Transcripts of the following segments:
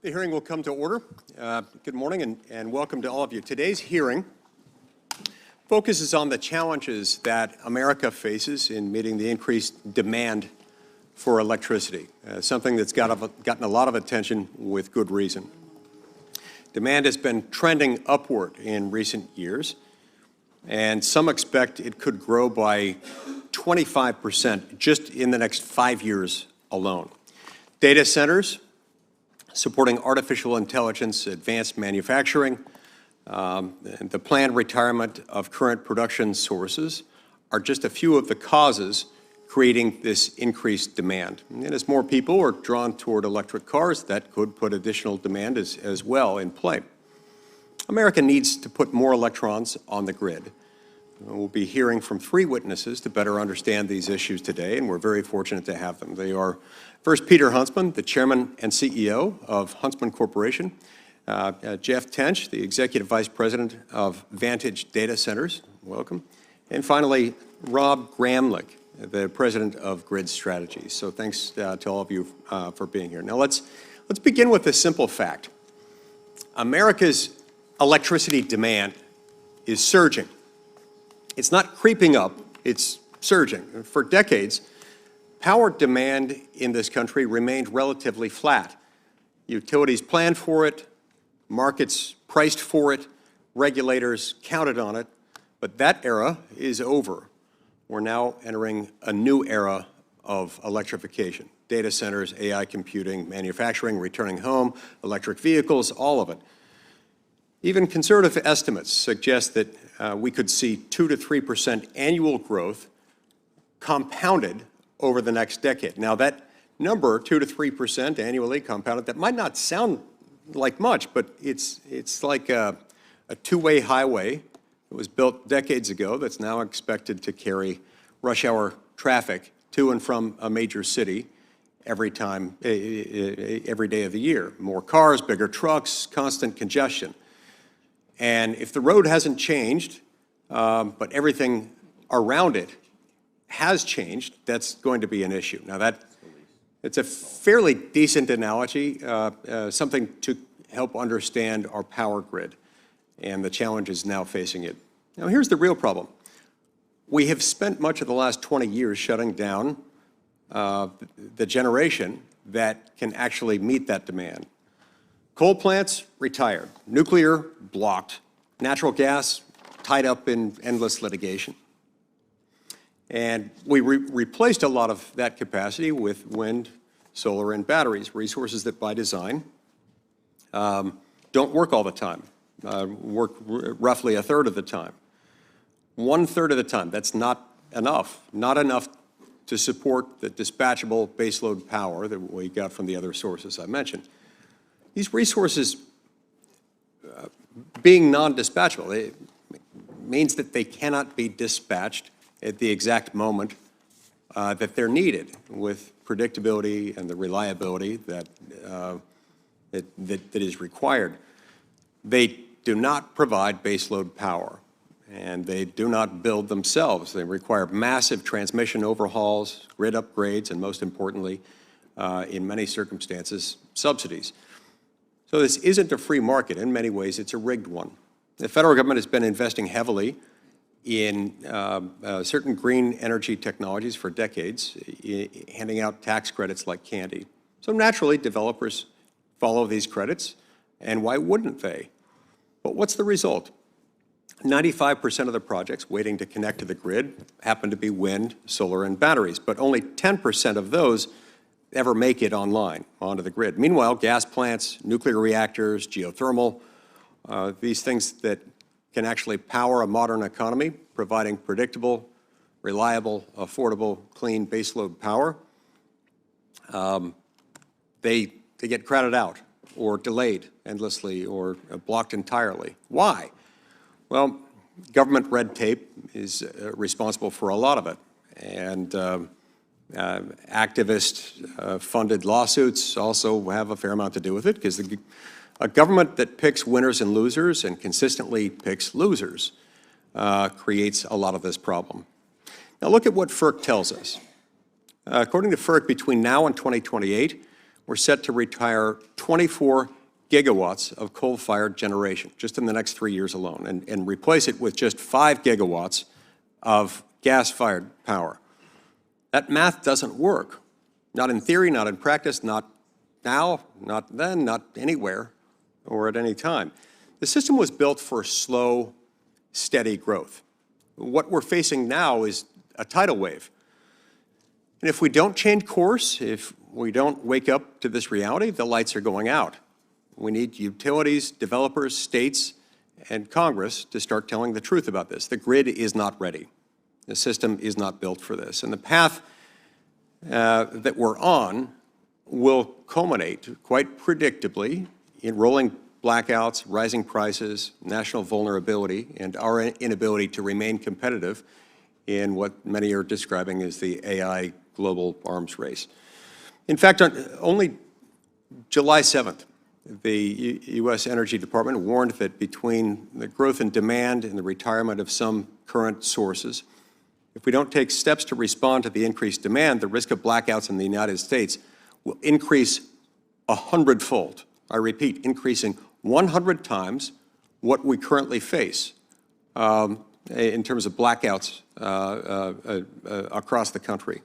The hearing will come to order. Good morning and welcome to all of you. Today's hearing focuses on the challenges that America faces in meeting the increased demand for electricity, something that's gotten a lot of attention with good reason. Demand has been trending upward in recent years, and some expect it could grow by 25% just in the next 5 years alone. Data centers supporting artificial intelligence, advanced manufacturing, and the planned retirement of current production sources are just a few of the causes creating this increased demand. And as more people are drawn toward electric cars, that could put additional demand as well in play. America needs to put more electrons on the grid. We'll be hearing from 3 witnesses to better understand these issues today, and we're very fortunate to have them. They are, first, Peter Huntsman, the Chairman and CEO of Huntsman Corporation, Jeff Tench, the Executive Vice President of Vantage Data Centers, welcome, and finally, Rob Gramlich, the President of Grid Strategies. So thanks to all of you for being here. Now let's begin with a simple fact. America's electricity demand is surging. It's not creeping up, it's surging. For decades, power demand in this country remained relatively flat. Utilities planned for it, markets priced for it, regulators counted on it, but that era is over. We're now entering a new era of electrification. Data centers, AI computing, manufacturing, returning home, electric vehicles, all of it. Even conservative estimates suggest that we could see 2 to 3% annual growth compounded over the next decade. Now that number, 2 to 3% annually compounded, that might not sound like much, but it's like a two-way highway that was built decades ago that's now expected to carry rush hour traffic to and from a major city every day of the year. More cars, bigger trucks, constant congestion. And if the road hasn't changed, but everything around it has changed, that's going to be an issue. Now it's a fairly decent analogy, something to help understand our power grid and the challenges now facing it. Now here's the real problem. We have spent much of the last 20 years shutting down the generation that can actually meet that demand. Coal plants, retired. Nuclear, blocked. Natural gas, tied up in endless litigation. And we replaced a lot of that capacity with wind, solar, and batteries, resources that by design don't work all the time, work roughly a third of the time. 1/3 of the time, that's not enough to support the dispatchable baseload power that we got from the other sources I mentioned. These resources being non-dispatchable, it means that they cannot be dispatched at the exact moment that they're needed with predictability and the reliability that is required. They do not provide baseload power, and they do not build themselves. They require massive transmission overhauls, grid upgrades, and most importantly, in many circumstances, subsidies. So this isn't a free market. In many ways, it's a rigged one. The federal government has been investing heavily in certain green energy technologies for decades, handing out tax credits like candy. So naturally, developers follow these credits, and why wouldn't they? But what's the result? 95% of the projects waiting to connect to the grid happen to be wind, solar, and batteries, but only 10% of those ever make it online, onto the grid. Meanwhile, gas plants, nuclear reactors, geothermal, these things that can actually power a modern economy, providing predictable, reliable, affordable, clean baseload power, they get crowded out or delayed endlessly or blocked entirely. Why? Well, government red tape is responsible for a lot of it. And activist-funded lawsuits also have a fair amount to do with it, because a government that picks winners and losers and consistently picks losers creates a lot of this problem. Now look at what FERC tells us. According to FERC, between now and 2028, we're set to retire 24 gigawatts of coal-fired generation just in the next 3 years alone, and replace it with just 5 gigawatts of gas-fired power. That math doesn't work. Not in theory, not in practice, not now, not then, not anywhere, or at any time. The system was built for slow, steady growth. What we're facing now is a tidal wave. And if we don't change course, if we don't wake up to this reality, the lights are going out. We need utilities, developers, states, and Congress to start telling the truth about this. The grid is not ready. The system is not built for this. And the path that we're on will culminate quite predictably in rolling blackouts, rising prices, national vulnerability, and our inability to remain competitive in what many are describing as the AI global arms race. In fact, on only July 7th, the U.S. Energy Department warned that between the growth in demand and the retirement of some current sources, if we don't take steps to respond to the increased demand, the risk of blackouts in the United States will increase 100-fold. I repeat, increasing 100 times what we currently face in terms of blackouts across the country.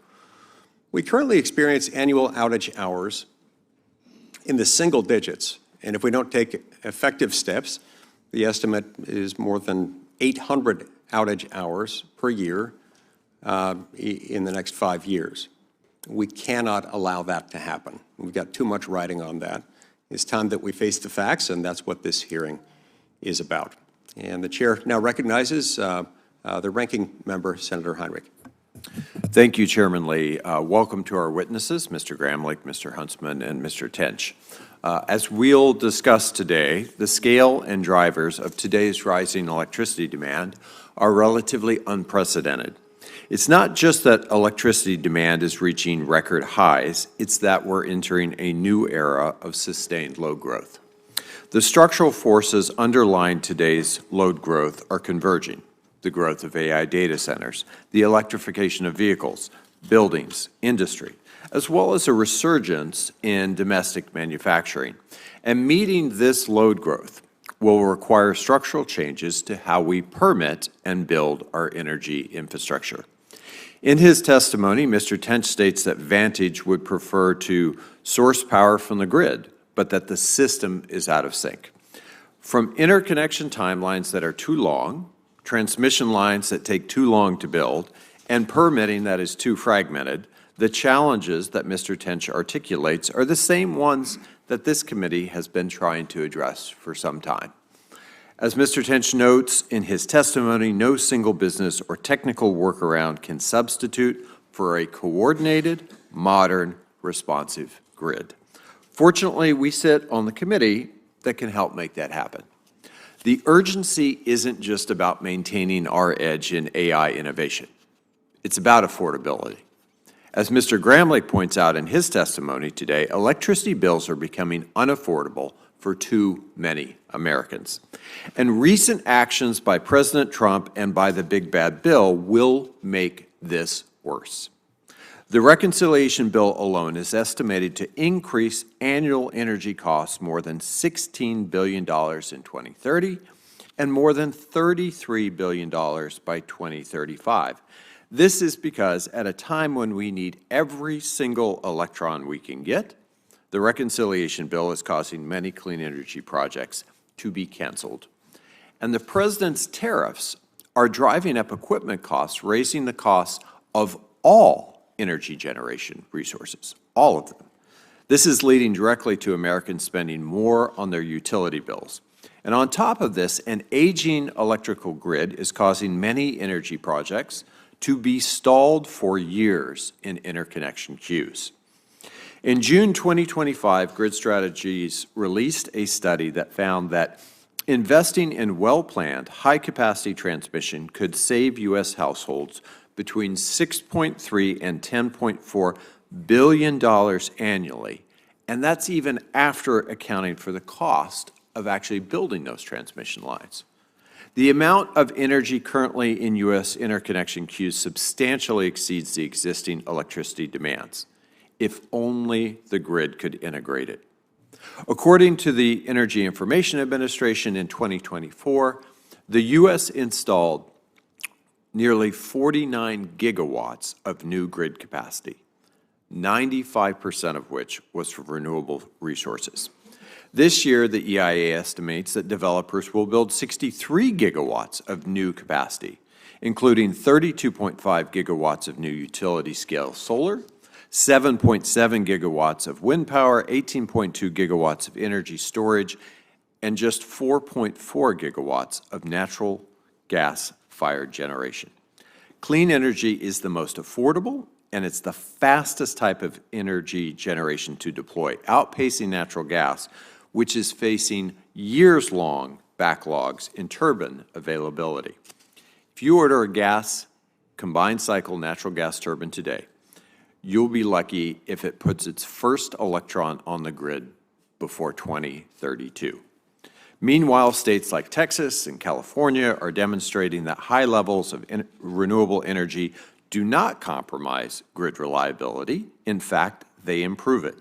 We currently experience annual outage hours in the single digits, and if we don't take effective steps, the estimate is more than 800 outage hours per year in the next 5 years. We cannot allow that to happen. We've got too much riding on that. It's time that we face the facts, and that's what this hearing is about. And the chair now recognizes the ranking member, Senator Heinrich. Thank you, Chairman Lee. Welcome to our witnesses, Mr. Gramlich, Mr. Huntsman, and Mr. Tench. As we'll discuss today, the scale and drivers of today's rising electricity demand are relatively unprecedented. It's not just that electricity demand is reaching record highs, it's that we're entering a new era of sustained load growth. The structural forces underlying today's load growth are converging. The growth of AI data centers, the electrification of vehicles, buildings, industry, as well as a resurgence in domestic manufacturing. And meeting this load growth will require structural changes to how we permit and build our energy infrastructure. In his testimony, Mr. Tench states that Vantage would prefer to source power from the grid, but that the system is out of sync. From interconnection timelines that are too long, transmission lines that take too long to build, and permitting that is too fragmented, the challenges that Mr. Tench articulates are the same ones that this committee has been trying to address for some time. As Mr. Tench notes in his testimony, no single business or technical workaround can substitute for a coordinated, modern, responsive grid. Fortunately, we sit on the committee that can help make that happen. The urgency isn't just about maintaining our edge in AI innovation. It's about affordability. As Mr. Gramlich points out in his testimony today, electricity bills are becoming unaffordable for too many Americans. And recent actions by President Trump and by the big bad bill will make this worse. The reconciliation bill alone is estimated to increase annual energy costs more than $16 billion in 2030 and more than $33 billion by 2035. This is because at a time when we need every single electron we can get, the reconciliation bill is causing many clean energy projects to be canceled. And the president's tariffs are driving up equipment costs, raising the costs of all energy generation resources, all of them. This is leading directly to Americans spending more on their utility bills. And on top of this, an aging electrical grid is causing many energy projects to be stalled for years in interconnection queues. In June 2025, Grid Strategies released a study that found that investing in well-planned, high-capacity transmission could save U.S. households between $6.3 and $10.4 billion annually, and that's even after accounting for the cost of actually building those transmission lines. The amount of energy currently in U.S. interconnection queues substantially exceeds the existing electricity demands. if only the grid could integrate it. According to the Energy Information Administration in 2024, the U.S. installed nearly 49 gigawatts of new grid capacity, 95% of which was for renewable resources. This year, the EIA estimates that developers will build 63 gigawatts of new capacity, including 32.5 gigawatts of new utility-scale solar, 7.7 gigawatts of wind power, 18.2 gigawatts of energy storage, and just 4.4 gigawatts of natural gas-fired generation. Clean energy is the most affordable, and it's the fastest type of energy generation to deploy, outpacing natural gas, which is facing years-long backlogs in turbine availability. If you order a gas combined cycle natural gas turbine today, you'll be lucky if it puts its first electron on the grid before 2032. Meanwhile, states like Texas and California are demonstrating that high levels of renewable energy do not compromise grid reliability. In fact, they improve it.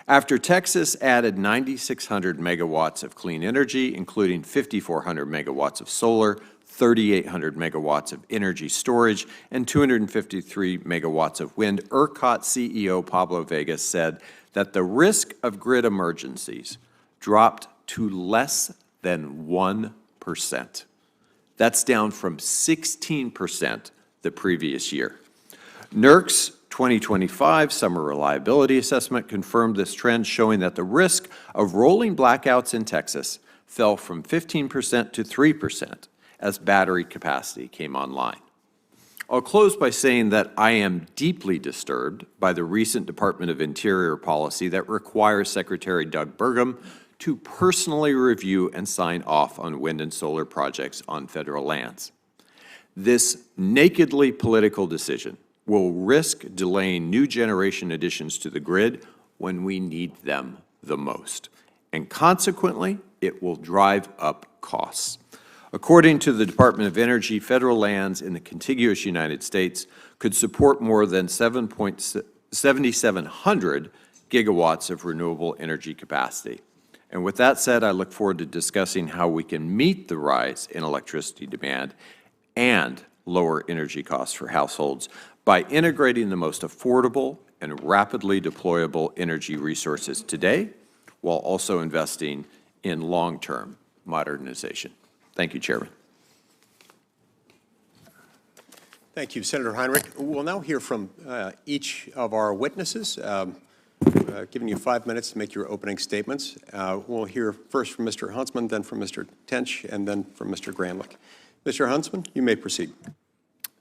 After Texas added 9,600 megawatts of clean energy, including 5,400 megawatts of solar, 3,800 megawatts of energy storage, and 253 megawatts of wind, ERCOT CEO Pablo Vega said that the risk of grid emergencies dropped to less than 1%. That's down from 16% the previous year. NERC's 2025 Summer Reliability Assessment confirmed this trend, showing that the risk of rolling blackouts in Texas fell from 15% to 3% as battery capacity came online. I'll close by saying that I am deeply disturbed by the recent Department of Interior policy that requires Secretary Doug Burgum to personally review and sign off on wind and solar projects on federal lands. This nakedly political decision will risk delaying new generation additions to the grid when we need them the most. And consequently, it will drive up costs. According to the Department of Energy, federal lands in the contiguous United States could support more than 7,700 gigawatts of renewable energy capacity. And with that said, I look forward to discussing how we can meet the rise in electricity demand and lower energy costs for households by integrating the most affordable and rapidly deployable energy resources today, while also investing in long-term modernization. Thank you, Chairman. Thank you, Senator Heinrich. We'll now hear from each of our witnesses. Giving you 5 minutes to make your opening statements. We'll hear first from Mr. Huntsman, then from Mr. Tench, and then from Mr. Gramlich. Mr. Huntsman, you may proceed.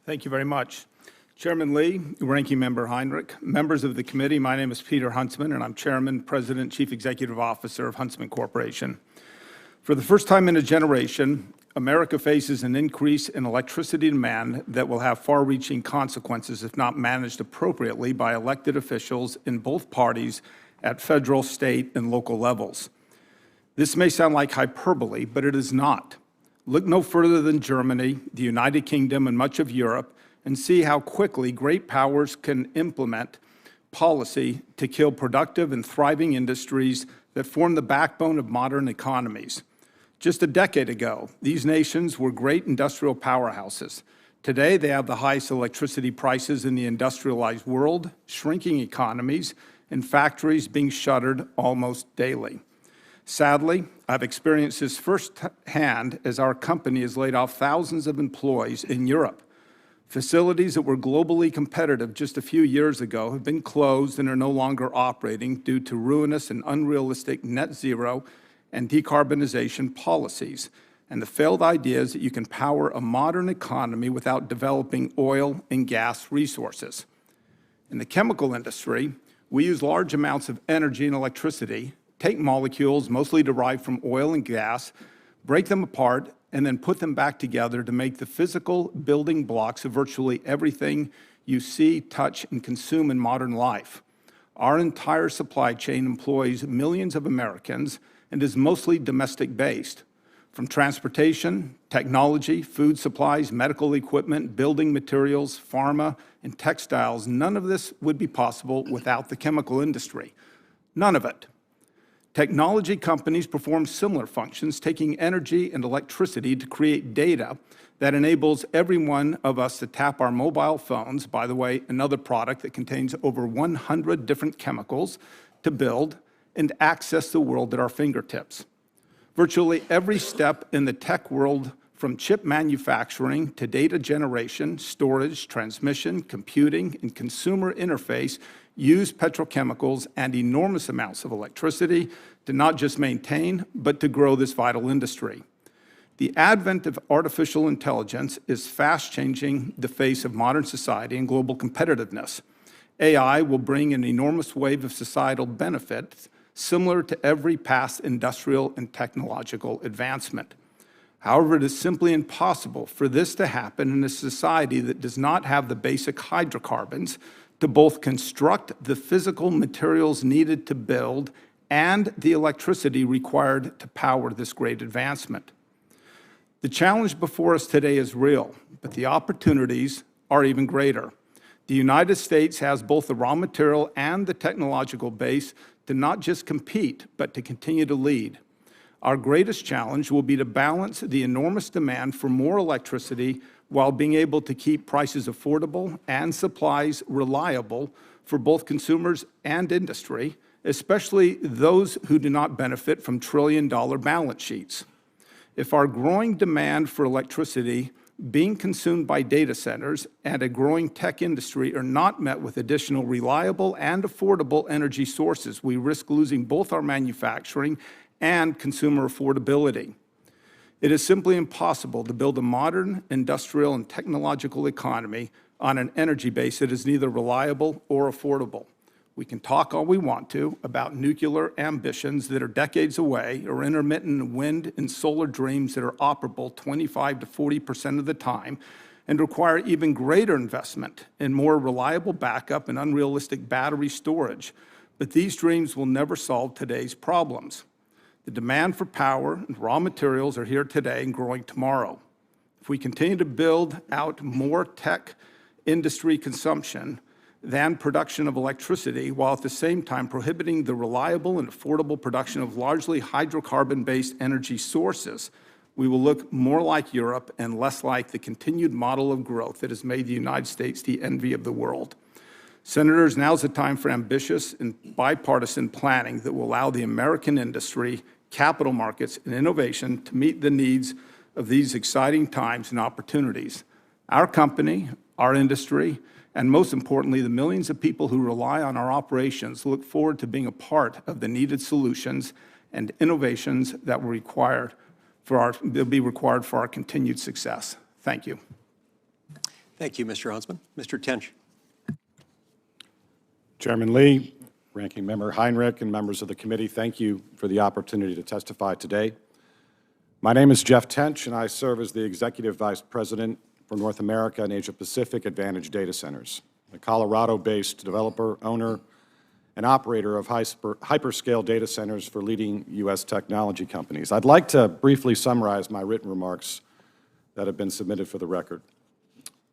Thank you very much. Chairman Lee, Ranking Member Heinrich, members of the committee, my name is Peter Huntsman, and I'm Chairman, President, Chief Executive Officer of Huntsman Corporation. For the first time in a generation, America faces an increase in electricity demand that will have far-reaching consequences if not managed appropriately by elected officials in both parties at federal, state, and local levels. This may sound like hyperbole, but it is not. Look no further than Germany, the United Kingdom, and much of Europe, and see how quickly great powers can implement policy to kill productive and thriving industries that form the backbone of modern economies. Just a decade ago, these nations were great industrial powerhouses. Today, they have the highest electricity prices in the industrialized world, shrinking economies, and factories being shuttered almost daily. Sadly, I've experienced this firsthand as our company has laid off thousands of employees in Europe. Facilities that were globally competitive just a few years ago have been closed and are no longer operating due to ruinous and unrealistic net zero and decarbonization policies, and the failed ideas that you can power a modern economy without developing oil and gas resources. In the chemical industry, we use large amounts of energy and electricity, take molecules mostly derived from oil and gas, break them apart, and then put them back together to make the physical building blocks of virtually everything you see, touch, and consume in modern life. Our entire supply chain employs millions of Americans and is mostly domestic-based. From transportation, technology, food supplies, medical equipment, building materials, pharma, and textiles, none of this would be possible without the chemical industry. None of it. Technology companies perform similar functions, taking energy and electricity to create data that enables every one of us to tap our mobile phones, by the way, another product that contains over 100 different chemicals, to build and access the world at our fingertips. Virtually every step in the tech world, from chip manufacturing to data generation, storage, transmission, computing, and consumer interface, use petrochemicals and enormous amounts of electricity to not just maintain, but to grow this vital industry. The advent of artificial intelligence is fast changing the face of modern society and global competitiveness. AI will bring an enormous wave of societal benefits similar to every past industrial and technological advancement. However, it is simply impossible for this to happen in a society that does not have the basic hydrocarbons to both construct the physical materials needed to build and the electricity required to power this great advancement. The challenge before us today is real, but the opportunities are even greater. The United States has both the raw material and the technological base to not just compete, but to continue to lead. Our greatest challenge will be to balance the enormous demand for more electricity while being able to keep prices affordable and supplies reliable for both consumers and industry, especially those who do not benefit from trillion-dollar balance sheets. If our growing demand for electricity being consumed by data centers and a growing tech industry are not met with additional reliable and affordable energy sources, we risk losing both our manufacturing and consumer affordability. It is simply impossible to build a modern industrial and technological economy on an energy base that is neither reliable or affordable. We can talk all we want to about nuclear ambitions that are decades away or intermittent wind and solar dreams that are operable 25 to 40% of the time and require even greater investment in more reliable backup and unrealistic battery storage. But these dreams will never solve today's problems. The demand for power and raw materials are here today and growing tomorrow. If we continue to build out more tech industry consumption than production of electricity, while at the same time prohibiting the reliable and affordable production of largely hydrocarbon-based energy sources, we will look more like Europe and less like the continued model of growth that has made the United States the envy of the world. Senators, now's the time for ambitious and bipartisan planning that will allow the American industry, capital markets, and innovation to meet the needs of these exciting times and opportunities. Our company, our industry, and most importantly, the millions of people who rely on our operations look forward to being a part of the needed solutions and innovations that will be required for our continued success. Thank you. Thank you, Mr. Huntsman. Mr. Tench. Chairman Lee, Ranking Member Heinrich, and members of the committee, thank you for the opportunity to testify today. My name is Jeff Tench, and I serve as the Executive Vice President for North America and Asia Pacific at Vantage Data Centers, a Colorado-based developer, owner, and operator of hyperscale data centers for leading U.S. technology companies. I'd like to briefly summarize my written remarks that have been submitted for the record.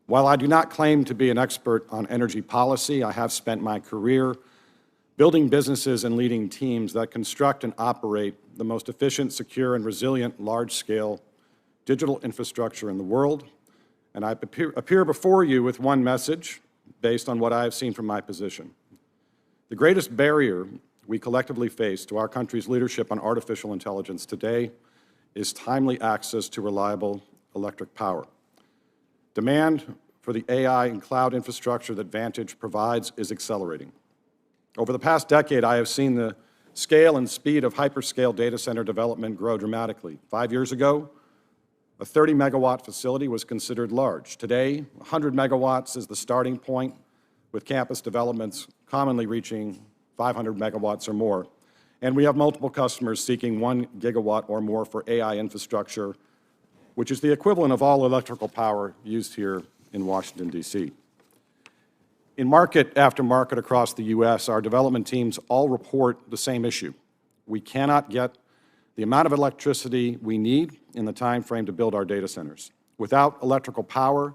While I do not claim to be an expert on energy policy, I have spent my career building businesses and leading teams that construct and operate the most efficient, secure, and resilient large-scale digital infrastructure in the world. And I appear before you with one message based on what I have seen from my position. The greatest barrier we collectively face to our country's leadership on artificial intelligence today is timely access to reliable electric power. Demand for the AI and cloud infrastructure that Vantage provides is accelerating. Over the past decade, I have seen the scale and speed of hyperscale data center development grow dramatically. 5 years ago, a 30-megawatt facility was considered large. Today, 100 megawatts is the starting point, with campus developments commonly reaching 500 megawatts or more. And we have multiple customers seeking 1 gigawatt or more for AI infrastructure, which is the equivalent of all electrical power used here in Washington, D.C. In market after market across the U.S., our development teams all report the same issue. We cannot get the amount of electricity we need in the time frame to build our data centers. Without electrical power,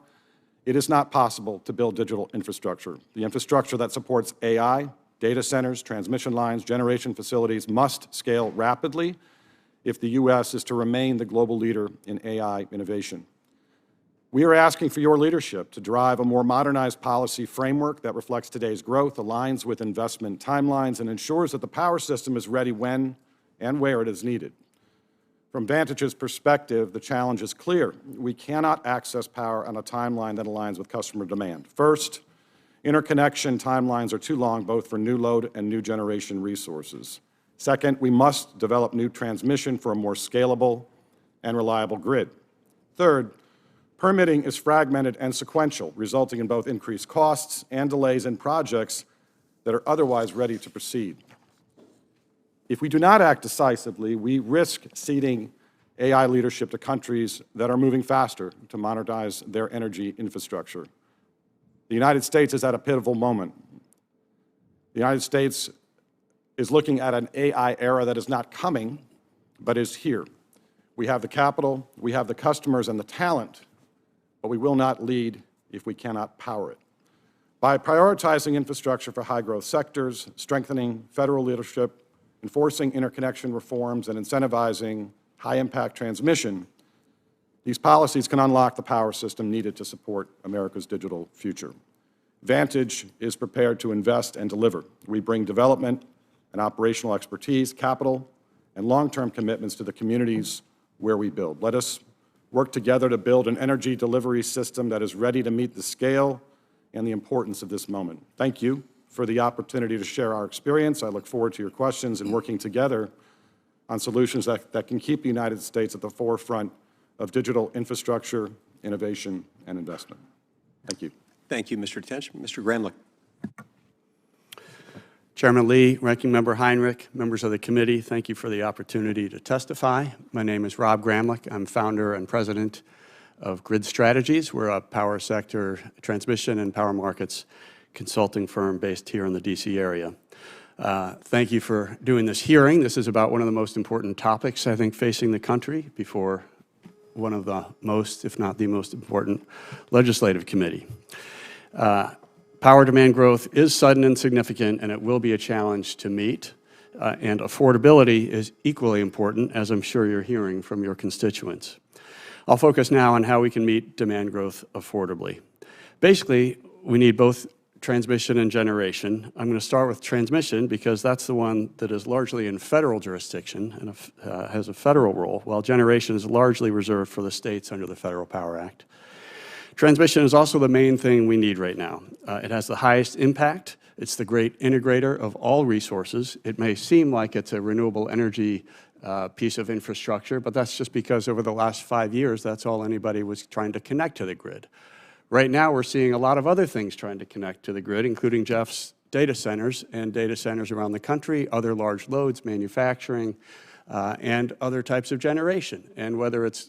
it is not possible to build digital infrastructure. The infrastructure that supports AI, data centers, transmission lines, generation facilities must scale rapidly if the U.S. is to remain the global leader in AI innovation. We are asking for your leadership to drive a more modernized policy framework that reflects today's growth, aligns with investment timelines, and ensures that the power system is ready when and where it is needed. From Vantage's perspective, the challenge is clear. We cannot access power on a timeline that aligns with customer demand. First, interconnection timelines are too long, both for new load and new generation resources. Second, we must develop new transmission for a more scalable and reliable grid. Third, permitting is fragmented and sequential, resulting in both increased costs and delays in projects that are otherwise ready to proceed. If we do not act decisively, we risk ceding AI leadership to countries that are moving faster to modernize their energy infrastructure. The United States is at a pivotal moment. The United States is looking at an AI era that is not coming, but is here. We have the capital, we have the customers and the talent, but we will not lead if we cannot power it. By prioritizing infrastructure for high-growth sectors, strengthening federal leadership, enforcing interconnection reforms, and incentivizing high-impact transmission, these policies can unlock the power system needed to support America's digital future. Vantage is prepared to invest and deliver. We bring development and operational expertise, capital, and long-term commitments to the communities where we build. Let us work together to build an energy delivery system that is ready to meet the scale and the importance of this moment. Thank you for the opportunity to share our experience. I look forward to your questions and working together on solutions that can keep the United States at the forefront of digital infrastructure, innovation, and investment. Thank you. Thank you, Mr. Tench. Mr. Gramlich. Chairman Lee, Ranking Member Heinrich, members of the committee, thank you for the opportunity to testify. My name is Rob Gramlich. I'm founder and president of Grid Strategies. We're a power sector transmission and power markets consulting firm based here in the D.C. area. Thank you for doing this hearing. This is about one of the most important topics, I think, facing the country before one of the most, if not the most important, legislative committee. Power demand growth is sudden and significant, and it will be a challenge to meet. And affordability is equally important, as I'm sure you're hearing from your constituents. I'll focus now on how we can meet demand growth affordably. Basically, we need both transmission and generation. I'm going to start with transmission because that's the one that is largely in federal jurisdiction and has a federal role, while generation is largely reserved for the states under the Federal Power Act. Transmission is also the main thing we need right now. It has the highest impact. It's the great integrator of all resources. It may seem like it's a renewable energy piece of infrastructure, but that's just because over the last 5 years, that's all anybody was trying to connect to the grid. Right now, we're seeing a lot of other things trying to connect to the grid, including Jeff's data centers and data centers around the country, other large loads, manufacturing, and other types of generation. And whether it's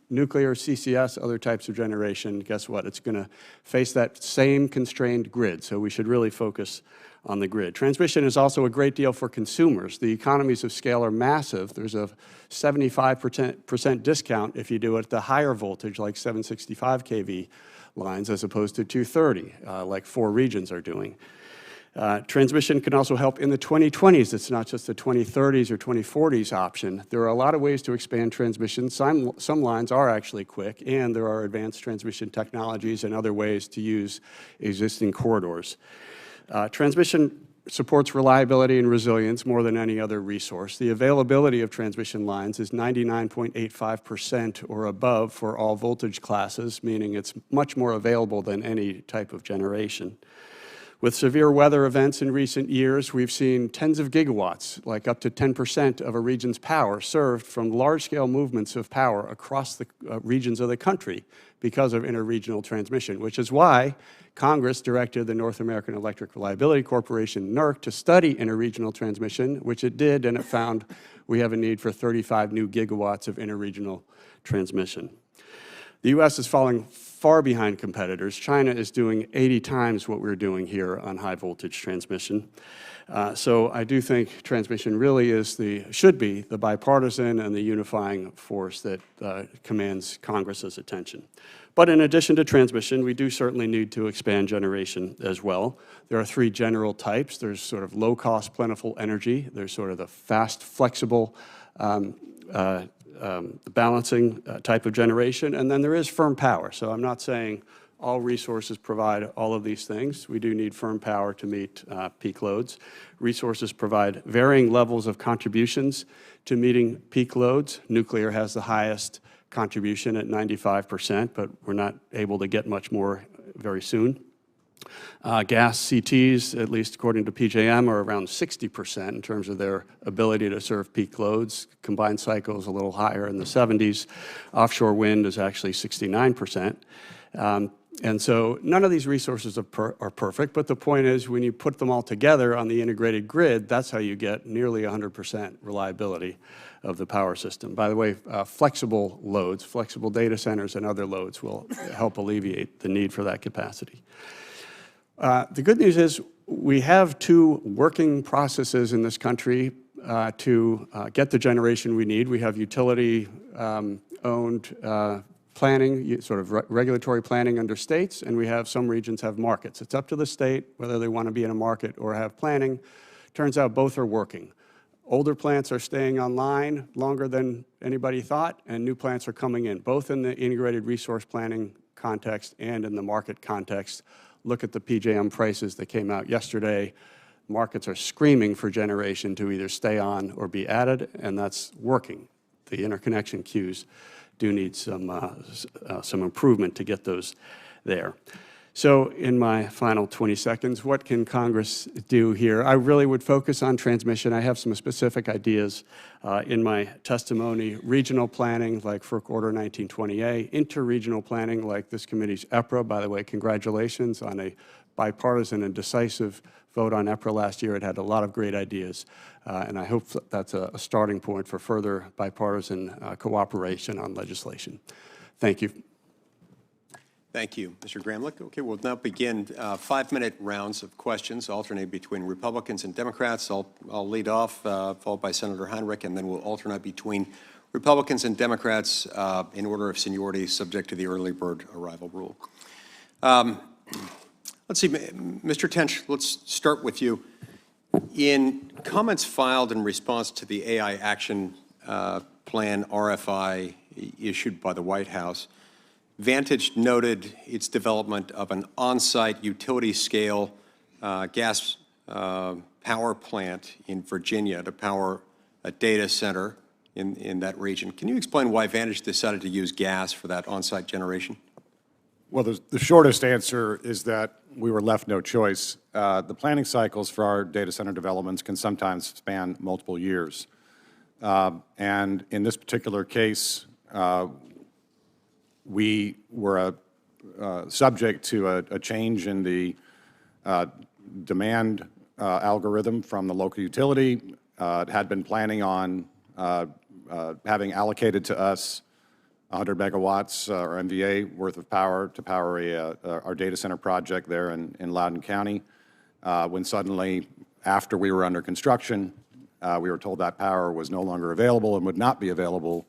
nuclear, CCS, other types of generation, guess what? It's going to face that same constrained grid, so we should really focus on the grid. Transmission is also a great deal for consumers. The economies of scale are massive. There's a 75% discount if you do it at the higher voltage, like 765 kV lines, as opposed to 230, like 4 regions are doing. Transmission can also help in the 2020s. It's not just the 2030s or 2040s option. There are a lot of ways to expand transmission. Some lines are actually quick, and there are advanced transmission technologies and other ways to use existing corridors. Transmission supports reliability and resilience more than any other resource. The availability of transmission lines is 99.85% or above for all voltage classes, meaning it's much more available than any type of generation. With severe weather events in recent years, we've seen tens of gigawatts, like up to 10% of a region's power, served from large-scale movements of power across the regions of the country because of interregional transmission, which is why Congress directed the North American Electric Reliability Corporation, NERC, to study interregional transmission, which it did, and it found we have a need for 35 new gigawatts of interregional transmission. The U.S. is falling far behind competitors. China is doing 80 times what we're doing here on high voltage transmission. So I do think transmission really should be the bipartisan and the unifying force that commands Congress's attention. But in addition to transmission, we do certainly need to expand generation as well. There are three general types. There's sort of low-cost, plentiful energy. There's sort of the fast, flexible, balancing type of generation. And then there is firm power. So I'm not saying all resources provide all of these things. We do need firm power to meet peak loads. Resources provide varying levels of contributions to meeting peak loads. Nuclear has the highest contribution at 95%, but we're not able to get much more very soon. Gas CTs, at least according to PJM, are around 60% in terms of their ability to serve peak loads. Combined cycle is a little higher in the 70s. Offshore wind is actually 69%. And so none of these resources are perfect, but the point is when you put them all together on the integrated grid, that's how you get nearly 100% reliability of the power system. By the way, flexible loads, flexible data centers and other loads will help alleviate the need for that capacity. The good news is we have two working processes in this country to get the generation we need. We have utility-owned planning, sort of regulatory planning under states, and we have some regions have markets. It's up to the state whether they want to be in a market or have planning. Turns out both are working. Older plants are staying online longer than anybody thought, and new plants are coming in, both in the integrated resource planning context and in the market context. Look at the PJM prices that came out yesterday. Markets are screaming for generation to either stay on or be added, and that's working. The interconnection queues do need some improvement to get those there. So in my final 20 seconds, what can Congress do here? I really would focus on transmission. I have some specific ideas in my testimony. Regional planning, like FERC Order 1920A. Interregional planning, like this committee's EPRA. By the way, congratulations on a bipartisan and decisive vote on EPRA last year. It had a lot of great ideas, and I hope that's a starting point for further bipartisan cooperation on legislation. Thank you. Thank you, Mr. Gramlich. Okay, we'll now begin 5-minute rounds of questions, alternate between Republicans and Democrats. I'll lead off, followed by Senator Heinrich, and then we'll alternate between Republicans and Democrats in order of seniority, subject to the early bird arrival rule. Let's see, Mr. Tench, let's start with you. In comments filed in response to the AI Action Plan RFI issued by the White House, Vantage noted its development of an on-site utility-scale gas power plant in Virginia to power a data center in that region. Can you explain why Vantage decided to use gas for that on-site generation? Well, the shortest answer is that we were left no choice. The planning cycles for our data center developments can sometimes span multiple years. And in this particular case, we were subject to a change in the demand algorithm from the local utility. It had been planning on having allocated to us 100 megawatts or MVA worth of power to power our data center project there in Loudoun County, when suddenly, after we were under construction, we were told that power was no longer available and would not be available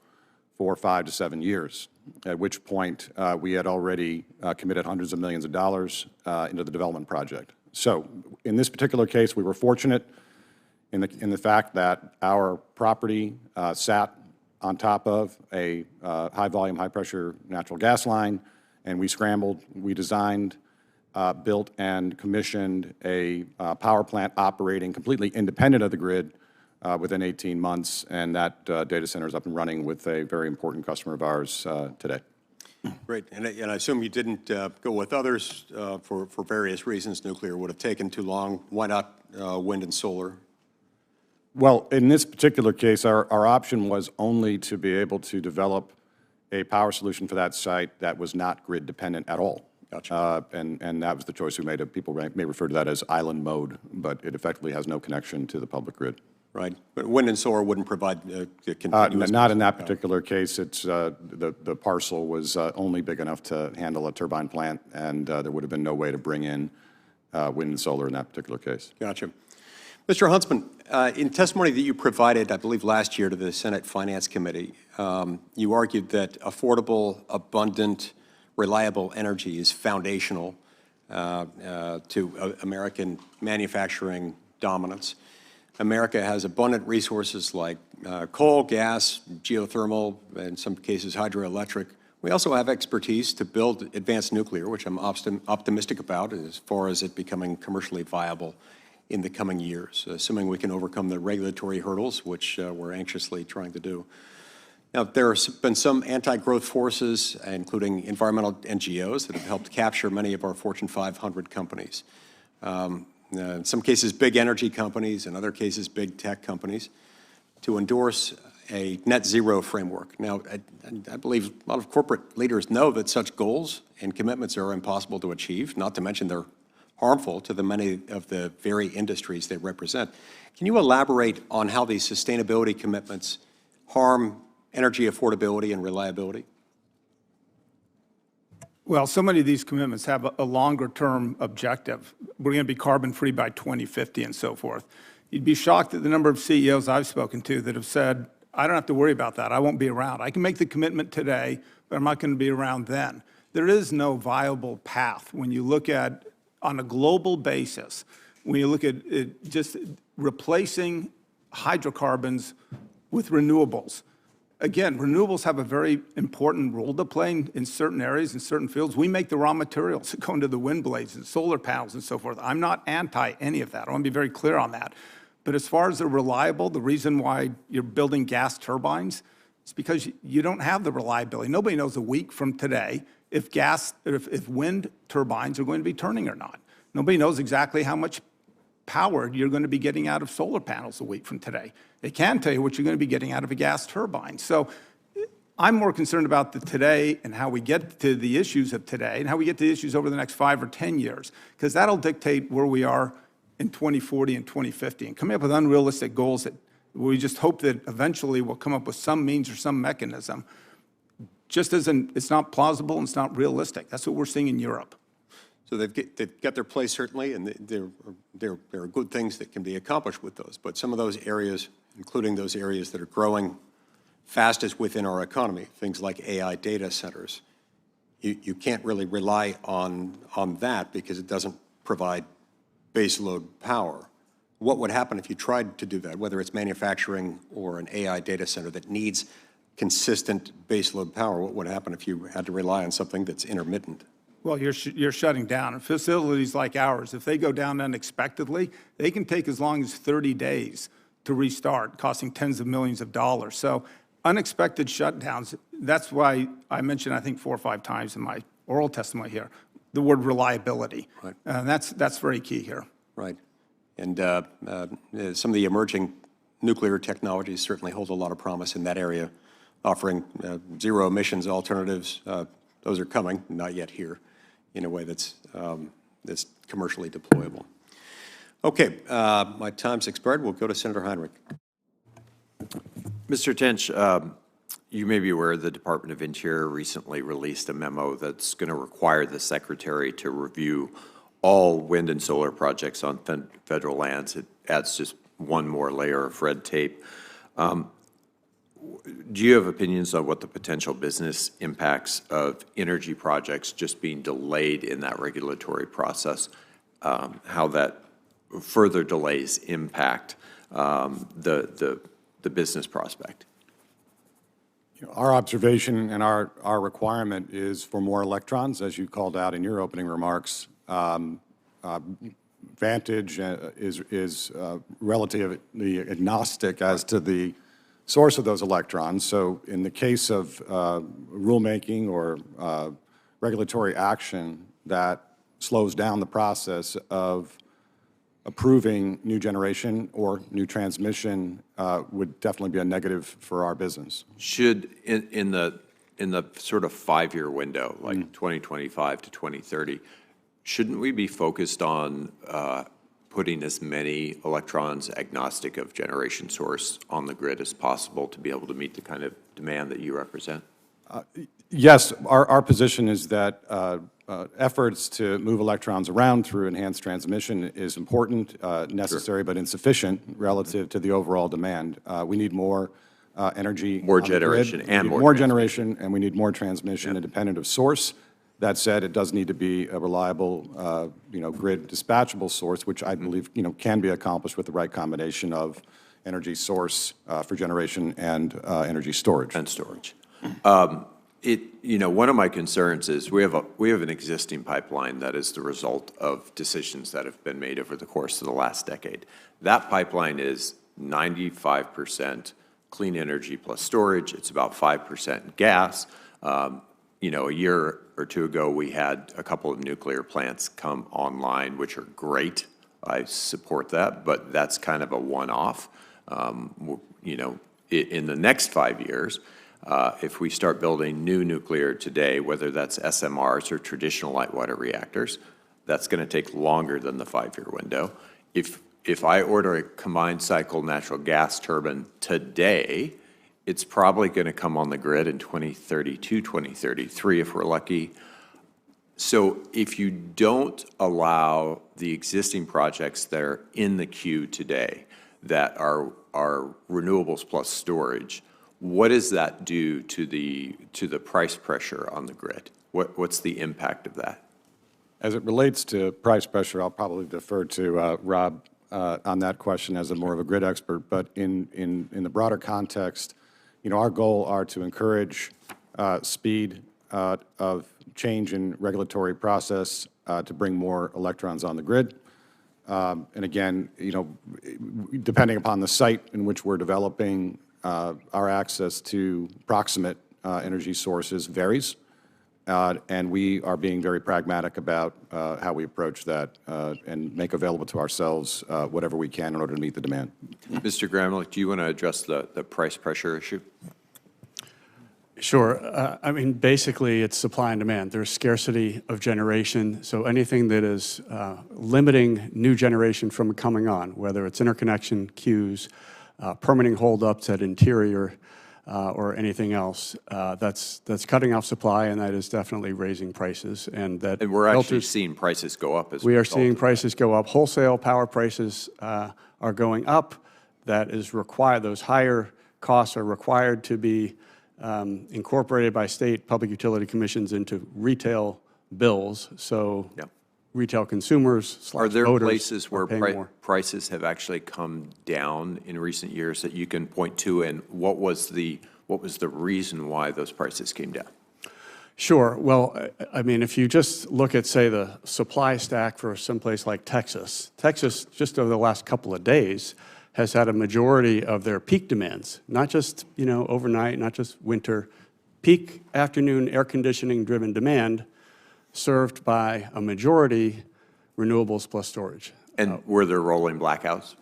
for 5 to 7 years, at which point we had already committed hundreds of millions of dollars into the development project. So in this particular case, we were fortunate in the fact that our property sat on top of a high-volume, high-pressure natural gas line, and we scrambled, we designed, built, and commissioned a power plant operating completely independent of the grid within 18 months, and that data center is up and running with a very important customer of ours today. Great, and I assume you didn't go with others for various reasons. Nuclear would have taken too long. Why not wind and solar? Well, in this particular case, our option was only to be able to develop a power solution for that site that was not grid dependent at all. Gotcha. And that was the choice we made. People may refer to that as island mode, but it effectively has no connection to the public grid. Right, but wind and solar wouldn't provide the continuous. Not in that particular case. It's, the parcel was only big enough to handle a turbine plant, and there would have been no way to bring in wind and solar in that particular case. Gotcha. Mr. Huntsman, in testimony that you provided, I believe last year to the Senate Finance Committee, you argued that affordable, abundant, reliable energy is foundational to American manufacturing dominance. America has abundant resources like coal, gas, geothermal, in some cases hydroelectric. We also have expertise to build advanced nuclear, which I'm optimistic about as far as it becoming commercially viable in the coming years, assuming we can overcome the regulatory hurdles, which we're anxiously trying to do. Now, there have been some anti-growth forces, including environmental NGOs, that have helped capture many of our Fortune 500 companies. In some cases, big energy companies, in other cases, big tech companies, to endorse a net zero framework. Now, I believe a lot of corporate leaders know that such goals and commitments are impossible to achieve, not to mention they're harmful to the many of the very industries they represent. Can you elaborate on how these sustainability commitments harm energy affordability and reliability? Well, so many of these commitments have a longer-term objective. We're going to be carbon-free by 2050 and so forth. You'd be shocked at the number of CEOs I've spoken to that have said, I don't have to worry about that. I won't be around. I can make the commitment today, but I'm not going to be around then. There is no viable path when you look at, on a global basis, when you look at it, just replacing hydrocarbons with renewables. Again, renewables have a very important role to play in certain areas, in certain fields. We make the raw materials that go into the wind blades and solar panels and so forth. I'm not anti any of that. I want to be very clear on that. But as far as they're reliable, the reason why you're building gas turbines is because you don't have the reliability. Nobody knows a week from today if wind turbines are going to be turning or not. Nobody knows exactly how much power you're going to be getting out of solar panels a week from today. They can tell you what you're going to be getting out of a gas turbine. So I'm more concerned about the today and how we get to the issues of today and how we get to the issues over the next 5 or 10 years, because that'll dictate where we are in 2040 and 2050. And coming up with unrealistic goals that we just hope that eventually we'll come up with some means or some mechanism just isn't, it's not plausible and it's not realistic. That's what we're seeing in Europe. So they've got their place, certainly, and there are good things that can be accomplished with those. But some of those areas, including those areas that are growing fastest within our economy, things like AI data centers, you can't really rely on that because it doesn't provide baseload power. What would happen if you tried to do that, whether it's manufacturing or an AI data center that needs consistent baseload power? What would happen if you had to rely on something that's intermittent? Well, you're shutting down. Facilities like ours, if they go down unexpectedly, they can take as long as 30 days to restart, costing tens of millions of dollars. So unexpected shutdowns, that's why I mentioned, I think, 4 or 5 times in my oral testimony here, the word reliability. Right. That's very key here. Right. And some of the emerging nuclear technologies certainly hold a lot of promise in that area, offering zero emissions alternatives. Those are coming, not yet here, in a way that's commercially deployable. Okay, my time's expired. We'll go to Senator Heinrich. Mr. Tench, you may be aware the Department of Interior recently released a memo that's going to require the Secretary to review all wind and solar projects on federal lands. It adds just one more layer of red tape. Do you have opinions on what the potential business impacts of energy projects just being delayed in that regulatory process, how that further delays impact the business prospect? Our observation and our requirement is for more electrons, as you called out in your opening remarks. Vantage is relatively agnostic as to the source of those electrons. So in the case of rulemaking or regulatory action that slows down the process of approving new generation or new transmission would definitely be a negative for our business. Should, in the sort of 5-year window, like 2025 to 2030, shouldn't we be focused on putting as many electrons agnostic of generation source on the grid as possible to be able to meet the kind of demand that you represent? Yes, our position is that efforts to move electrons around through enhanced transmission is important, necessary, but insufficient relative to the overall demand. We need more energy. More on the grid. generation We and need more more generation, and we need more transmission independent of source. That said, it does need to be a reliable, grid dispatchable source, which I believe, can be accomplished with the right combination of energy source for generation and energy storage. And storage. One of my concerns is we have an existing pipeline that is the result of decisions that have been made over the course of the last decade. That pipeline is 95% clean energy plus storage. It's about 5% gas. A year or two ago, we had a couple of nuclear plants come online, which are great. I support that, but that's kind of a one-off. In the next 5 years, if we start building new nuclear today, whether that's SMRs or traditional light water reactors, that's going to take longer than the 5-year window. If I order a combined cycle natural gas turbine today, it's probably going to come on the grid in 2032, 2033, if we're lucky. So if you don't allow the existing projects that are in the queue today that are renewables plus storage, what does that do to the price pressure on the grid? What's the impact of that? As it relates to price pressure, I'll probably defer to Rob on that question as more of a grid expert. But in the broader context, our goal are to encourage speed of change in regulatory process to bring more electrons on the grid. And again, depending upon the site in which we're developing, our access to proximate energy sources varies. And we are being very pragmatic about how we approach that and make available to ourselves whatever we can in order to meet the demand. Mr. Gramlich, do you want to address the price pressure issue? Sure. Basically, it's supply and demand. There's scarcity of generation, so anything that is limiting new generation from coming on, whether it's interconnection queues, permitting holdups at interior, or anything else, that's cutting off supply, and that is definitely raising prices. And we're actually seeing prices go up as we are seeing prices go up. Wholesale power prices are going up. That is required. Those higher costs are required to be incorporated by state public utility commissions into retail bills. So retail consumers / Are there voters places where prices have actually come down in recent years that you can point to, and what was the reason why those prices came down? Sure. Well, if you just look at, say, the supply stack for someplace like Texas, just over the last couple of days, has had a majority of their peak demands, not just, overnight, not just winter, peak afternoon air conditioning driven demand served by a majority renewables plus storage. And were there rolling blackouts?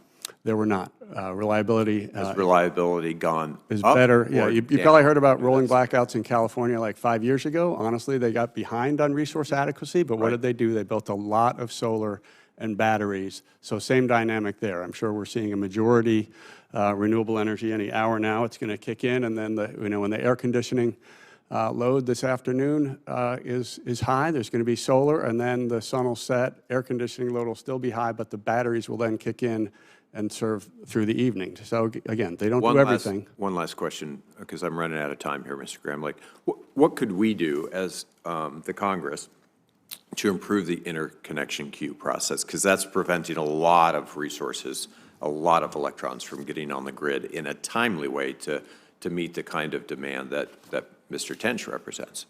There were not. Reliability Has reliability gone is up better. Yeah, or you down? probably heard about rolling blackouts in California like 5 years ago. Honestly, they got behind on resource adequacy, but what did they do? They built a lot of solar and batteries. So same dynamic there. I'm sure we're seeing a majority renewable energy any hour now. It's going to kick in, and then when the air conditioning load this afternoon is high, there's going to be solar, and then the sun will set. Air conditioning load will still be high, but the batteries will then kick in and serve through the evening. So again, they don't do everything. One last question, because I'm running out of time here, Mr. Gramlich. What could we do as the Congress to improve the interconnection queue process? Because that's preventing a lot of resources, a lot of electrons from getting on the grid in a timely way to meet the kind of demand that Mr. Tench represents.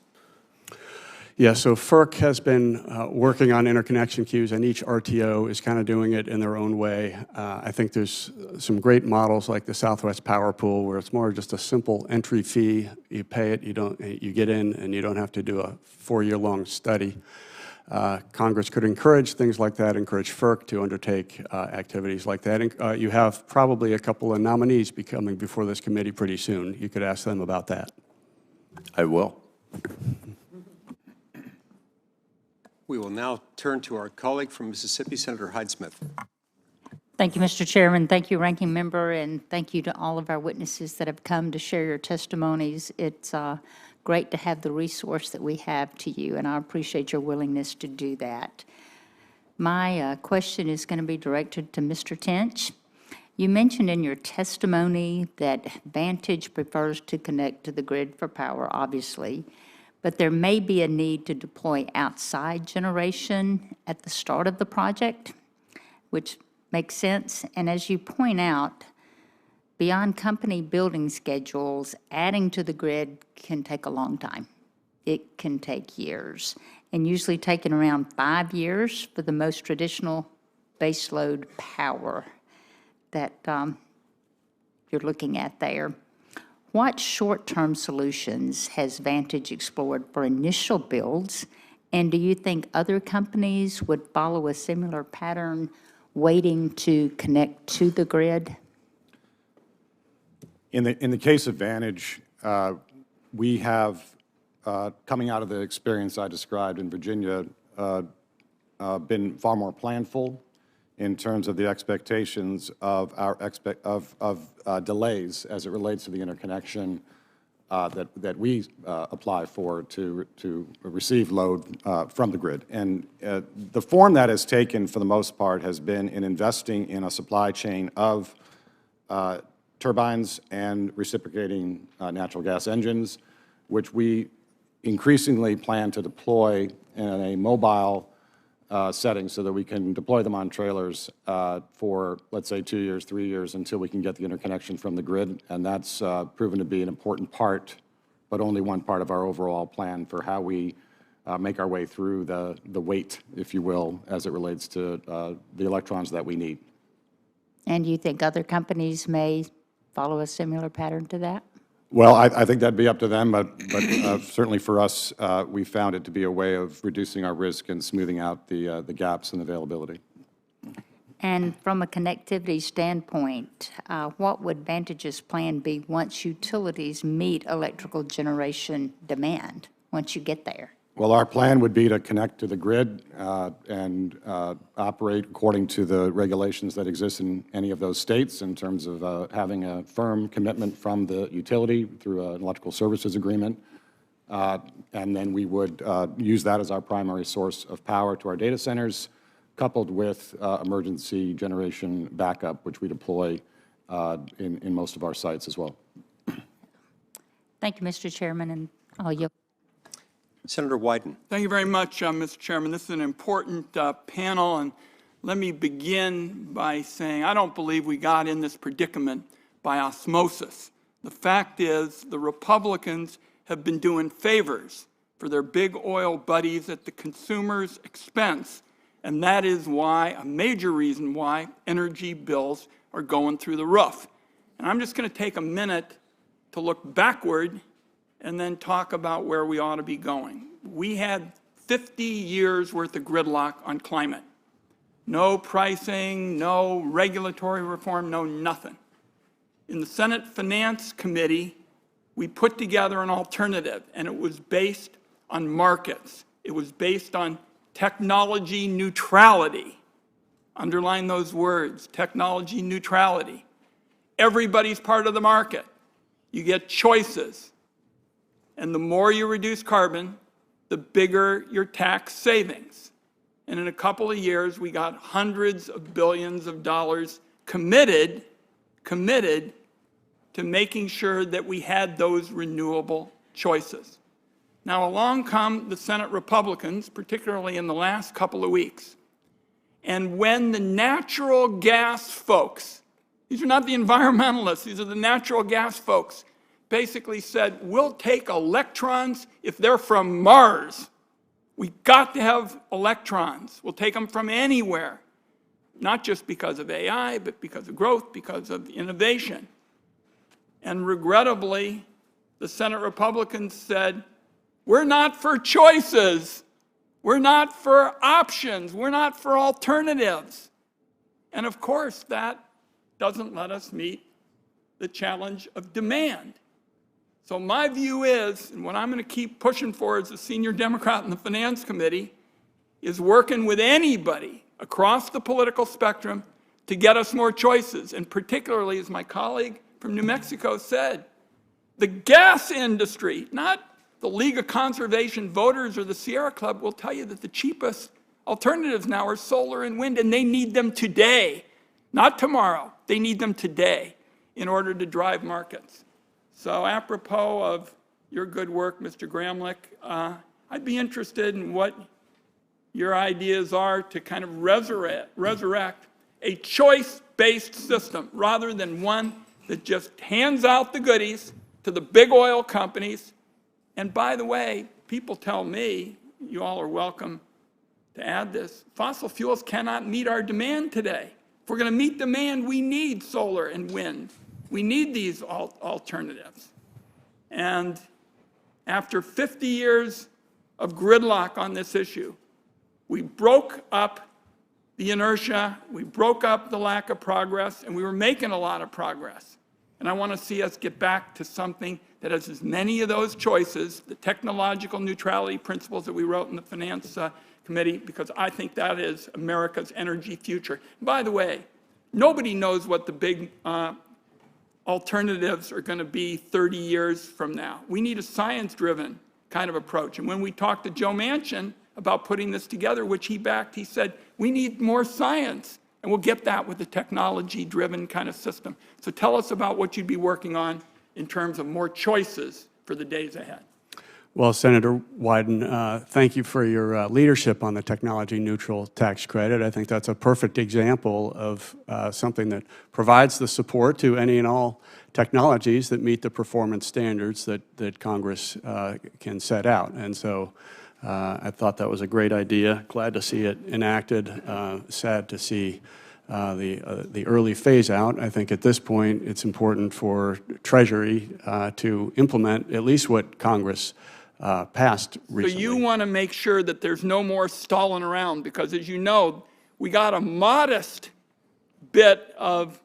Yeah, so FERC has been working on interconnection queues, and each RTO is kind of doing it in their own way. I think there's some great models like the Southwest Power Pool, where it's more just a simple entry fee. You pay it, you get in, and you don't have to do a 4-year-long study. Congress could encourage things like that, encourage FERC to undertake activities like that. And, you have probably a couple of nominees coming before this committee pretty soon. You could ask them about that. I will. We will now turn to our colleague from Mississippi, Senator Hyde Smith. Thank you, Mr. Chairman. Thank you, Ranking Member, and thank you to all of our witnesses that have come to share your testimonies. It's great to have the resource that we have to you, and I appreciate your willingness to do that. My question is going to be directed to Mr. Tench. You mentioned in your testimony that Vantage prefers to connect to the grid for power, obviously, but there may be a need to deploy outside generation at the start of the project, which makes sense. And as you point out, beyond company building schedules, adding to the grid can take a long time. It can take years, and usually taking around 5 years for the most traditional baseload power that you're looking at there. What short-term solutions has Vantage explored for initial builds, and do you think other companies would follow a similar pattern, waiting to connect to the grid? In the case of Vantage, we have, coming out of the experience I described in Virginia, been far more planful in terms of the expectations of our delays as it relates to the interconnection that we apply for to receive load from the grid. And the form that has taken, for the most part, has been in investing in a supply chain of turbines and reciprocating natural gas engines, which we increasingly plan to deploy in a mobile setting so that we can deploy them on trailers for, let's say, 2 years, 3 years, until we can get the interconnection from the grid. And that's proven to be an important part, but only one part of our overall plan for how we make our way through the wait, if you will, as it relates to the electrons that we need. And do you think other companies may follow a similar pattern to that? Well, I think that'd be up to them, but certainly for us, we found it to be a way of reducing our risk and smoothing out the gaps in availability. And from a connectivity standpoint, what would Vantage's plan be once utilities meet electrical generation demand, once you get there? Well, our plan would be to connect to the grid and operate according to the regulations that exist in any of those states in terms of having a firm commitment from the utility through an electrical services agreement. And then we would use that as our primary source of power to our data centers, coupled with emergency generation backup, which we deploy in most of our sites as well. Thank you, Mr. Chairman, and I'll yield. Senator Wyden. Thank you very much, Mr. Chairman. This is an important panel, and let me begin by saying I don't believe we got in this predicament by osmosis. The fact is the Republicans have been doing favors for their big oil buddies at the consumer's expense, and that is why, a major reason why, energy bills are going through the roof. And I'm just going to take a minute to look backward and then talk about where we ought to be going. We had 50 years worth of gridlock on climate. No pricing, no regulatory reform, no nothing. In the Senate Finance Committee, we put together an alternative, and it was based on markets. It was based on technology neutrality. Underline those words, technology neutrality. Everybody's part of the market. You get choices. And the more you reduce carbon, the bigger your tax savings. And in a couple of years, we got hundreds of billions of dollars committed to making sure that we had those renewable choices. Now, along come the Senate Republicans, particularly in the last couple of weeks. And when the natural gas folks, these are not the environmentalists, these are the natural gas folks, basically said, we'll take electrons if they're from Mars. We got to have electrons. We'll take them from anywhere, not just because of AI, but because of growth, because of innovation. And regrettably, the Senate Republicans said, we're not for choices. We're not for options. We're not for alternatives. And of course, that doesn't let us meet the challenge of demand. So my view is, and what I'm going to keep pushing for as a senior Democrat in the Finance Committee, is working with anybody across the political spectrum to get us more choices. And particularly, as my colleague from New Mexico said, the gas industry, not the League of Conservation Voters or the Sierra Club, will tell you that the cheapest alternatives now are solar and wind, and they need them today, not tomorrow. They need them today in order to drive markets. So apropos of your good work, Mr. Gramlich, I'd be interested in what your ideas are to kind of resurrect a choice-based system rather than one that just hands out the goodies to the big oil companies. And by the way, people tell me, you all are welcome to add this, fossil fuels cannot meet our demand today. If we're going to meet demand, we need solar and wind. We need these alternatives. And after 50 years of gridlock on this issue, we broke up the inertia, we broke up the lack of progress, and we were making a lot of progress. And I want to see us get back to something that has as many of those choices, the technological neutrality principles that we wrote in the Finance Committee, because I think that is America's energy future. By the way, nobody knows what the big alternatives are going to be 30 years from now. We need a science-driven kind of approach. And when we talked to Joe Manchin about putting this together, which he backed, he said, we need more science, and we'll get that with a technology-driven kind of system. So tell us about what you'd be working on in terms of more choices for the days ahead. Well, Senator Wyden, thank you for your leadership on the technology-neutral tax credit. I think that's a perfect example of something that provides the support to any and all technologies that meet the performance standards that Congress can set out. And so I thought that was a great idea. Glad to see it enacted. Sad to see the early phase out. I think at this point it's important for Treasury to implement at least what Congress passed recently. So you want to make sure that there's no more stalling around, because as you know, we got a modest bit of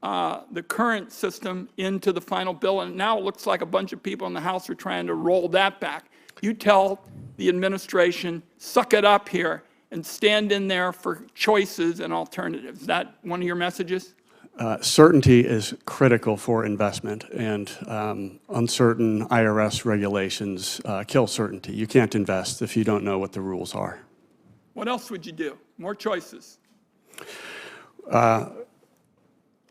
the current system into the final bill, and now it looks like a bunch of people in the House are trying to roll that back. You tell the administration, suck it up here and stand in there for choices and alternatives. Is that one of your messages? Certainty is critical for investment, and uncertain IRS regulations kill certainty. You can't invest if you don't know what the rules are. What else would you do? More choices.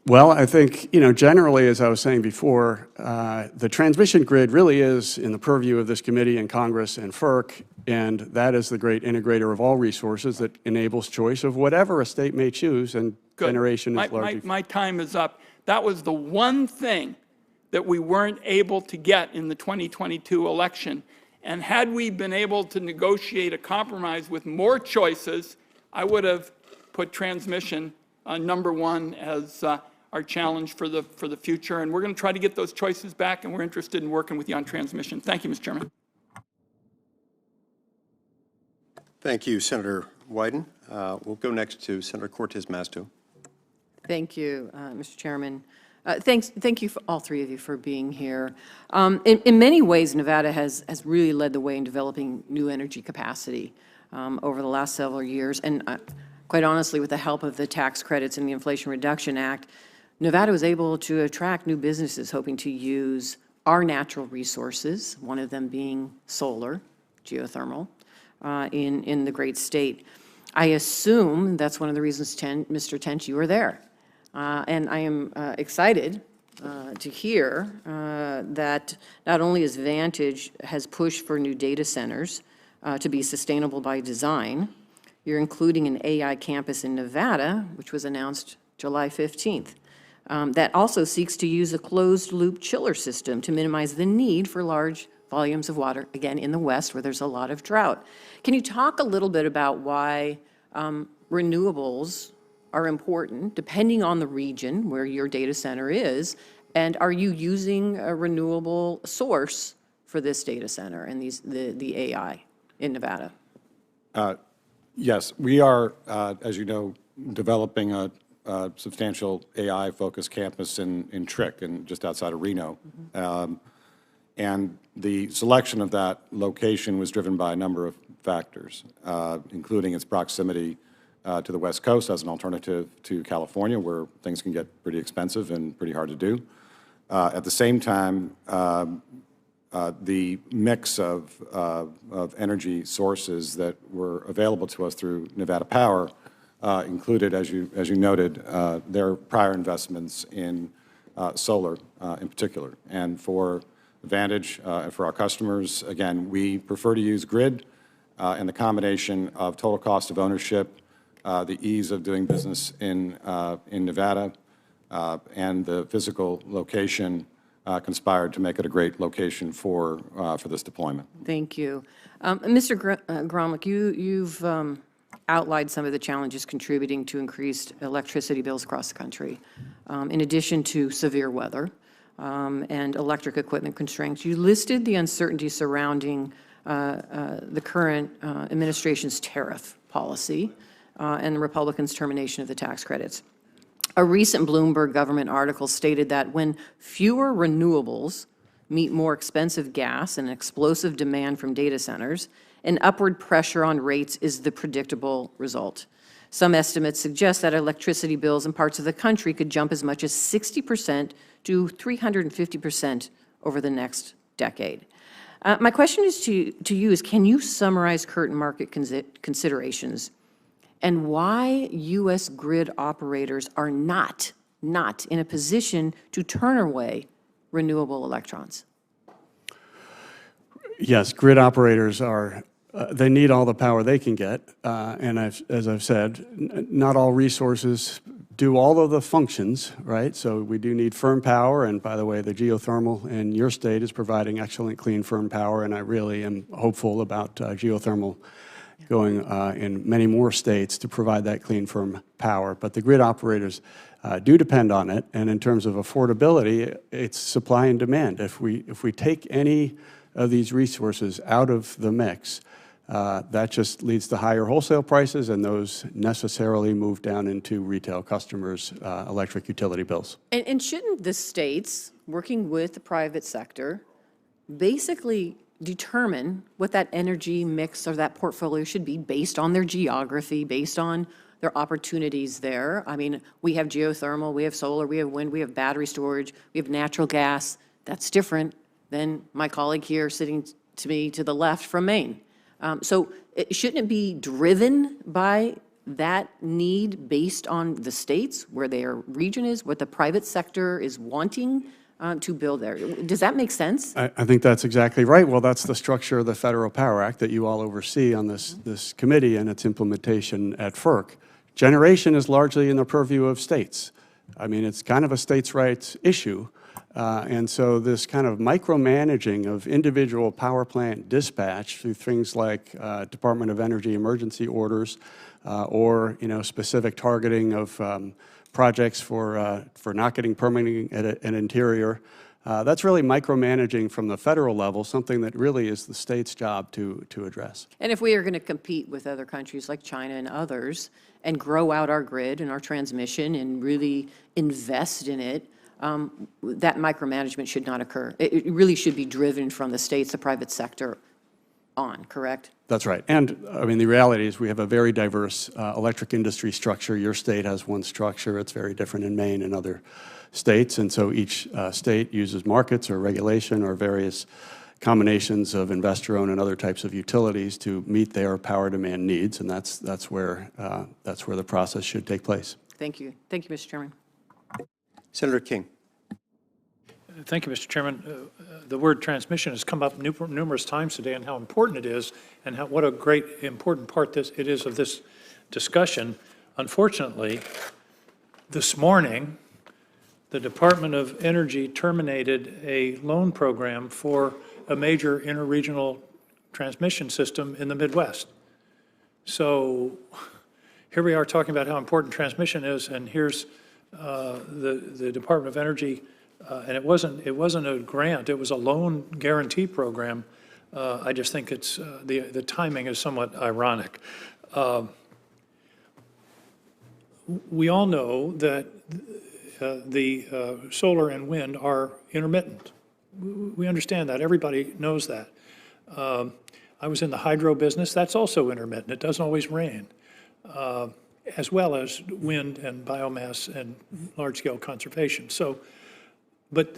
Well, I think, generally, as I was saying before, the transmission grid really is in the purview of this committee and Congress and FERC, and that is the great integrator of all resources that enables choice of whatever a state may choose, and Good. generation is largely... My time is up. That was the one thing that we weren't able to get in the 2022 election. And had we been able to negotiate a compromise with more choices, I would have put transmission number one as our challenge for the future. And we're going to try to get those choices back, and we're interested in working with you on transmission. Thank you, Mr. Chairman. Thank you, Senator Wyden. We'll go next to Senator Cortez Masto. Thank you, Mr. Chairman. Thank you, for all three of you, for being here. In many ways, Nevada has really led the way in developing new energy capacity over the last several years. And quite honestly, with the help of the tax credits and the Inflation Reduction Act, Nevada was able to attract new businesses hoping to use our natural resources, one of them being solar, geothermal, in the great state. I assume that's one of the reasons, Mr. Tench, you were there. And I am excited to hear that not only has Vantage has pushed for new data centers to be sustainable by design, you're including an AI campus in Nevada, which was announced July 15th, that also seeks to use a closed-loop chiller system to minimize the need for large volumes of water, again, in the West, where there's a lot of drought. Can you talk a little bit about why renewables are important, depending on the region where your data center is, and are you using a renewable source for this data center and the AI in Nevada? Yes, we are, as you know, developing a substantial AI-focused campus in Trick, just outside of Reno. And the selection of that location was driven by a number of factors, including its proximity to the West Coast as an alternative to California, where things can get pretty expensive and pretty hard to do. At the same time, the mix of energy sources that were available to us through Nevada Power included, as you noted, their prior investments in solar in particular. And for Vantage and for our customers, again, we prefer to use grid and the combination of total cost of ownership, the ease of doing business in Nevada, and the physical location conspired to make it a great location for this deployment. Thank you. Mr. Gramlich, you've outlined some of the challenges contributing to increased electricity bills across the country. In addition to severe weather and electric equipment constraints, you listed the uncertainty surrounding the current administration's tariff policy and the Republicans' termination of the tax credits. A recent Bloomberg government article stated that when fewer renewables meet more expensive gas and explosive demand from data centers, an upward pressure on rates is the predictable result. Some estimates suggest that electricity bills in parts of the country could jump as much as 60% to 350% over the next decade. My question is to you is, can you summarize current market considerations and why U.S. grid operators are not in a position to turn away renewable electrons? Yes, grid operators are, they need all the power they can get. And as I've said, not all resources do all of the functions, right? So we do need firm power. And by the way, the geothermal in your state is providing excellent, clean, firm power. And I really am hopeful about geothermal going in many more states to provide that clean, firm power. But the grid operators do depend on it. And in terms of affordability, it's supply and demand. If we take any of these resources out of the mix, that just leads to higher wholesale prices, and those necessarily move down into retail customers' electric utility bills. And shouldn't the states, working with the private sector, basically determine what that energy mix or that portfolio should be based on their geography, based on their opportunities there? I mean, we have geothermal, we have solar, we have wind, we have battery storage, we have natural gas. That's different than my colleague here sitting to me to the left from Maine. So shouldn't it be driven by that need based on the states, where their region is, what the private sector is wanting to build there? Does that make sense? I think that's exactly right. Well, that's the structure of the Federal Power Act that you all oversee on this committee and its implementation at FERC. Generation is largely in the purview of states. I mean, it's kind of a states' rights issue. And so this kind of micromanaging of individual power plant dispatch through things like Department of Energy emergency orders or specific targeting of projects for not getting permitting at an interior, that's really micromanaging from the federal level, something that really is the state's job to address. And if we are going to compete with other countries like China and others and grow out our grid and our transmission and really invest in it, that micromanagement should not occur. It really should be driven from the states, the private sector on, correct? That's right. And I mean, the reality is we have a very diverse electric industry structure. Your state has one structure. It's very different in Maine and other states. And so each state uses markets or regulation or various combinations of investor-owned and other types of utilities to meet their power demand needs. And that's where the process should take place. Thank you. Thank you, Mr. Chairman. Senator King. Thank you, Mr. Chairman. The word transmission has come up numerous times today, and how important it is, and what a great important part it is of this discussion. Unfortunately, this morning, the Department of Energy terminated a loan program for a major interregional transmission system in the Midwest. So here we are talking about how important transmission is, and here's the Department of Energy, and it wasn't a grant, it was a loan guarantee program. I just think it's the timing is somewhat ironic. We all know that the solar and wind are intermittent. We understand that. Everybody knows that. I was in the hydro business. That's also intermittent. It doesn't always rain. as well as wind and biomass and large-scale conservation. So, but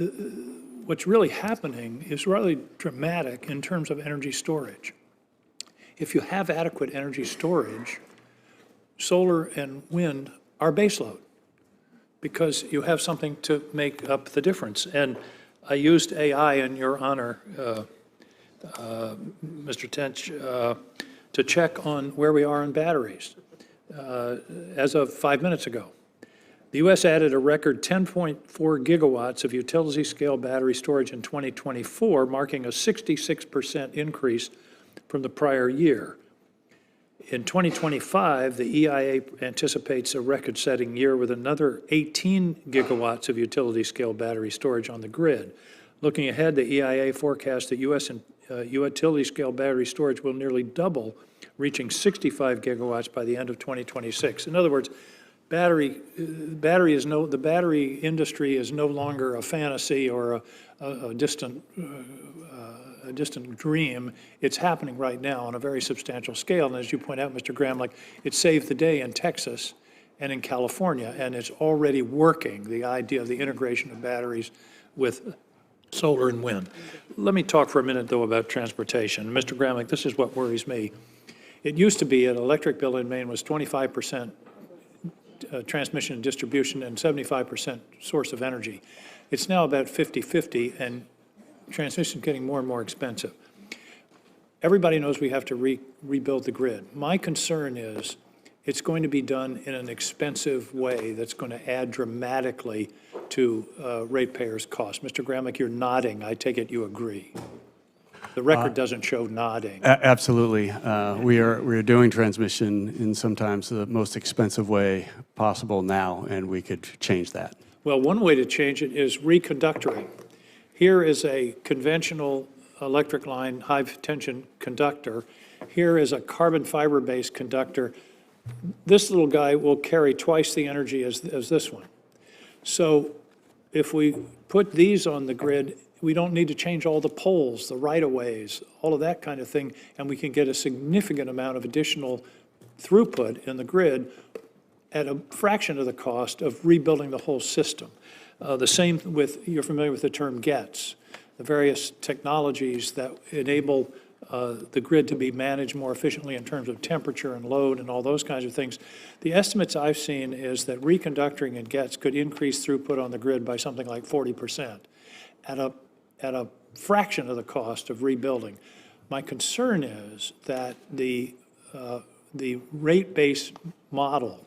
what's really happening is really dramatic in terms of energy storage. If you have adequate energy storage, solar and wind are baseload because you have something to make up the difference. And I used AI in your honor, Mr. Tench, to check on where we are on batteries as of 5 minutes ago. The U.S. added a record 10.4 gigawatts of utility-scale battery storage in 2024, marking a 66% increase from the prior year. In 2025, the EIA anticipates a record-setting year with another 18 gigawatts of utility-scale battery storage on the grid. Looking ahead, the EIA forecasts that U.S. and utility-scale battery storage will nearly double, reaching 65 gigawatts by the end of 2026. In other words, the battery industry is no longer a fantasy or a distant dream. It's happening right now on a very substantial scale. And as you point out, Mr. Gramlich, it saved the day in Texas and in California, and it's already working, the idea of the integration of batteries with solar and wind. Let me talk for a minute, though, about transportation. Mr. Gramlich, this is what worries me. It used to be an electric bill in Maine was 25% transmission and distribution and 75% source of energy. It's now about 50-50, and transmission is getting more and more expensive. Everybody knows we have to rebuild the grid. My concern is it's going to be done in an expensive way that's going to add dramatically to ratepayers' costs. Mr. Gramlich, you're nodding. I take it you agree. The record doesn't show nodding. Absolutely. We are doing transmission in sometimes the most expensive way possible now, and we could change that. Well, one way to change it is reconductoring. Here is a conventional electric line, high-tension conductor. Here is a carbon fiber-based conductor. This little guy will carry twice the energy as this one. So if we put these on the grid, we don't need to change all the poles, the right-of-ways, all of that kind of thing, and we can get a significant amount of additional throughput in the grid at a fraction of the cost of rebuilding the whole system. The same with, you're familiar with the term GETS, the various technologies that enable the grid to be managed more efficiently in terms of temperature and load and all those kinds of things. The estimates I've seen is that reconductoring and GETS could increase throughput on the grid by something like 40% at a fraction of the cost of rebuilding. My concern is that the rate-based model